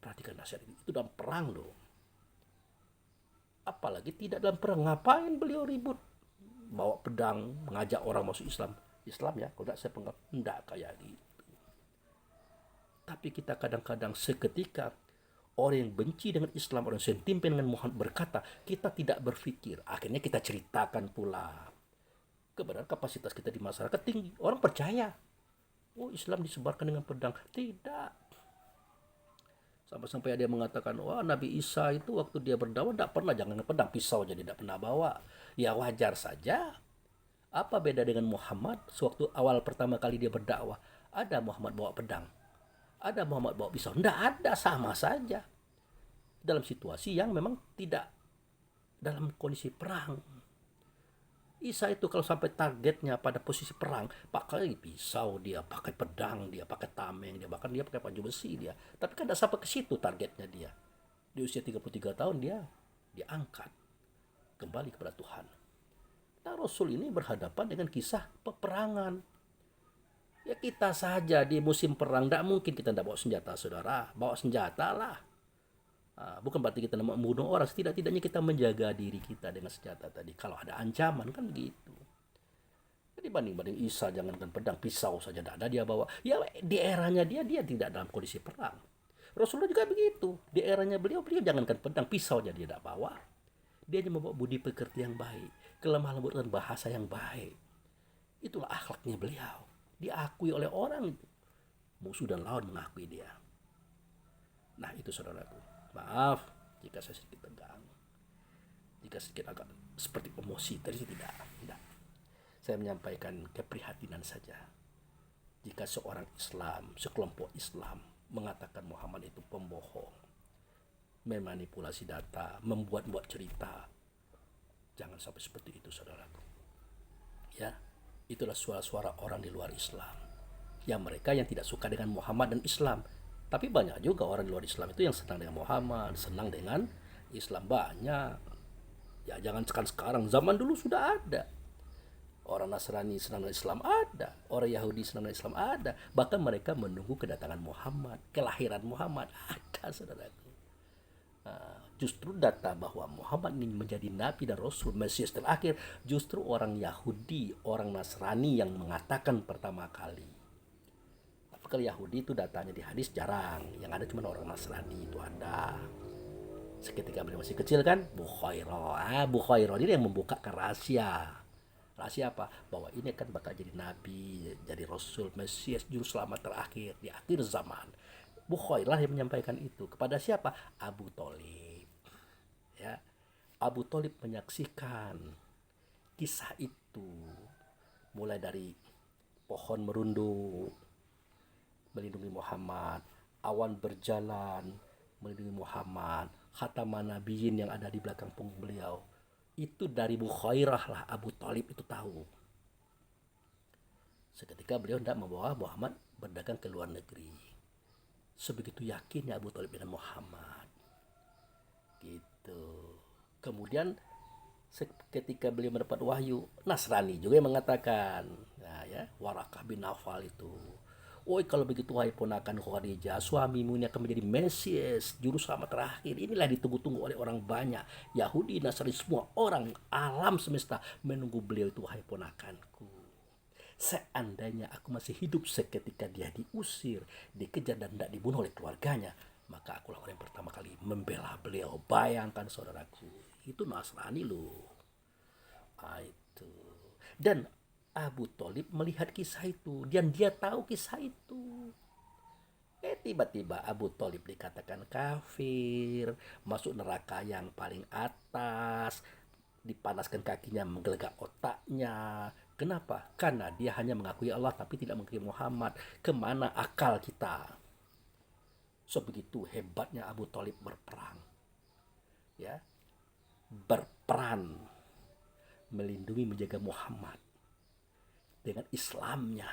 Perhatikan nasihat ini. Itu dalam perang loh. Apalagi tidak dalam perang. Ngapain beliau ribut? Bawa pedang, mengajak orang masuk Islam. Islam ya, kalau tidak saya pengen. Tidak kayak gitu. Tapi kita kadang-kadang seketika orang yang benci dengan Islam, orang yang sentimen dengan Muhammad berkata, kita tidak berpikir. Akhirnya kita ceritakan pula. Kebenaran kapasitas kita di masyarakat tinggi. Orang percaya. Oh, Islam disebarkan dengan pedang. Tidak. Sampai-sampai ada yang mengatakan, wah Nabi Isa itu waktu dia berdakwah tidak pernah jangan pedang, pisau jadi tidak pernah bawa. Ya wajar saja. Apa beda dengan Muhammad? Sewaktu awal pertama kali dia berdakwah, ada Muhammad bawa pedang. Ada Muhammad bawa pisau. Tidak ada, sama saja. Dalam situasi yang memang tidak dalam kondisi perang. Isa itu kalau sampai targetnya pada posisi perang, pakai pisau dia, pakai pedang dia, pakai tameng dia, bahkan dia pakai baju besi dia. Tapi kan tidak sampai ke situ targetnya dia. Di usia 33 tahun dia diangkat kembali kepada Tuhan. Nah, Rasul ini berhadapan dengan kisah peperangan. Ya kita saja di musim perang, tidak mungkin kita tidak bawa senjata, saudara. Bawa senjata lah. Bukan berarti kita mau membunuh orang, setidak-tidaknya kita menjaga diri kita dengan senjata tadi. Kalau ada ancaman kan begitu. Jadi banding-banding Isa jangankan pedang, pisau saja tidak ada dia bawa. Ya di eranya dia tidak dalam kondisi perang. Rasulullah juga begitu. Di eranya beliau jangankan pedang, pisau saja dia tidak bawa. Dia hanya membawa budi pekerti yang baik, kelemah lembut dan bahasa yang baik. Itulah akhlaknya beliau. Diakui oleh orang, musuh dan lawan mengakui dia. Nah itu saudaraku, maaf jika saya sedikit tegang, jika sedikit agak seperti emosi tadi, tidak. Saya menyampaikan keprihatinan saja. Jika seorang Islam, sekelompok Islam mengatakan Muhammad itu pembohong, memanipulasi data, membuat-buat cerita, jangan sampai seperti itu saudaraku. Ya, itulah suara-suara orang di luar Islam. Yang mereka yang tidak suka dengan Muhammad dan Islam. Tapi banyak juga orang di luar Islam itu yang senang dengan Muhammad, senang dengan Islam, banyak. Ya jangan sekarang, zaman dulu sudah ada. Orang Nasrani senang dengan Islam ada, orang Yahudi senang dengan Islam ada. Bahkan mereka menunggu kedatangan Muhammad, kelahiran Muhammad ada, saudaraku. Justru data bahwa Muhammad ini menjadi Nabi dan Rasul, Mesias terakhir, justru orang Yahudi, orang Nasrani yang mengatakan pertama kali. Tapi kalau Yahudi itu datanya di hadis jarang, yang ada cuma orang Nasrani itu ada. Seketika beliau masih kecil kan, Bukhairah ini yang membukakan rahasia. Rahasia apa? Bahwa ini kan bakal jadi Nabi, jadi Rasul, Mesias, juru selamat terakhir di akhir zaman. Bukhairah yang menyampaikan itu kepada siapa? Abu Thalib. Ya, Abu Thalib menyaksikan kisah itu mulai dari pohon merunduk melindungi Muhammad, awan berjalan melindungi Muhammad, khataman nabiyyin yang ada di belakang punggung beliau. Itu dari Bukhairah lah Abu Thalib itu tahu. Seketika beliau tidak membawa Muhammad berdagang ke luar negeri. Sebegitu yakinnya Abu Thalib dengan Muhammad. Gitu. Kemudian ketika beliau mendapat wahyu, Nasrani juga yang mengatakan, nah ya, Warakah bin Nawfal itu, "Oi, kalau begitu wahai ponakan Khadijah, suamimu ini akan menjadi Mesias, juru selamat terakhir. Inilah ditunggu-tunggu oleh orang banyak. Yahudi, Nasrani, semua orang alam semesta menunggu beliau itu, wahai ponakanku. Seandainya aku masih hidup seketika dia diusir, dikejar dan tidak dibunuh oleh keluarganya, maka akulah orang yang pertama kali membela beliau." Bayangkan saudaraku, itu Nasrani loh. Itu. Dan Abu Thalib melihat kisah itu dan dia tahu kisah itu. Tiba-tiba Abu Thalib dikatakan kafir, masuk neraka yang paling atas, dipanaskan kakinya, menggelegar otaknya. Kenapa? Karena dia hanya mengakui Allah tapi tidak mengakui Muhammad. Kemana akal kita? Sebegitu hebatnya Abu Thalib berperang. Ya, berperan melindungi, menjaga Muhammad dengan Islamnya.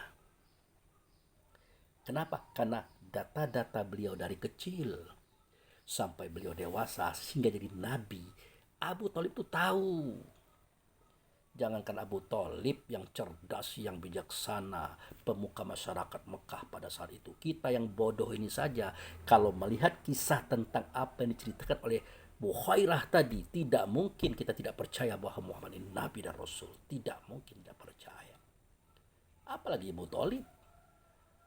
Kenapa? Karena data-data beliau dari kecil sampai beliau dewasa sehingga jadi nabi, Abu Thalib itu tahu. Jangankan Abu Thalib yang cerdas, yang bijaksana, pemuka masyarakat Mekah pada saat itu, kita yang bodoh ini saja, kalau melihat kisah tentang apa yang diceritakan oleh Bukhairah tadi, tidak mungkin kita tidak percaya bahwa Muhammad ini Nabi dan Rasul. Tidak mungkin tidak percaya. Apalagi Abu Thalib.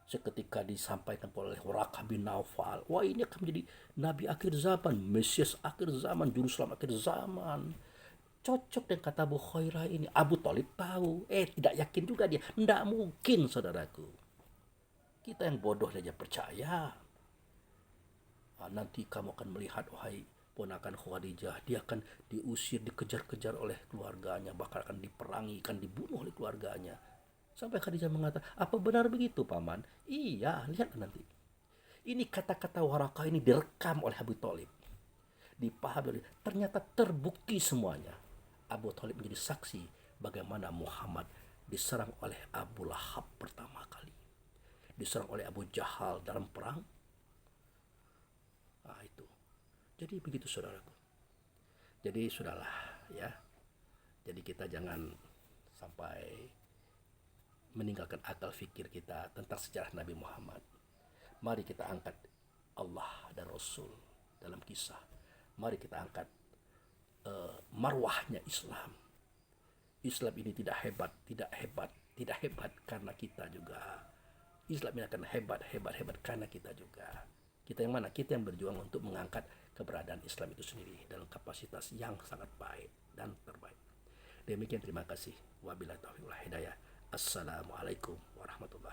Seketika disampaikan oleh Warakah bin Nawfal, wah ini akan menjadi Nabi akhir zaman, Mesias akhir zaman, juru selamat akhir zaman. Cocok dengan kata Bukhairah ini. Abu Thalib tahu, tidak yakin juga dia. Tidak mungkin saudaraku. Kita yang bodoh saja percaya. Nanti kamu akan melihat, wahai ponakan Khadijah, dia akan diusir, dikejar-kejar oleh keluarganya, bahkan akan diperangi, akan dibunuh oleh keluarganya. Sampai Khadijah mengatakan, apa benar begitu paman? Iya, lihat nanti. Ini kata-kata Warakah ini direkam oleh Abu Thalib. Dipahami, ternyata terbukti semuanya. Abu Thalib menjadi saksi bagaimana Muhammad diserang oleh Abu Lahab pertama kali. Diserang oleh Abu Jahal dalam perang. Nah itu. Jadi begitu saudaraku. Jadi sudahlah ya. Jadi kita jangan sampai meninggalkan akal fikir kita tentang sejarah Nabi Muhammad. Mari kita angkat Allah dan Rasul dalam kisah. Mari kita angkat marwahnya Islam. Islam ini tidak hebat karena kita juga. Islam ini akan hebat karena kita juga. Kita yang mana? Kita yang berjuang untuk mengangkat keberadaan Islam itu sendiri dalam kapasitas yang sangat baik dan terbaik. Demikian, terima kasih. Wabillahi taufiq wal hidayah. Assalamualaikum warahmatullahi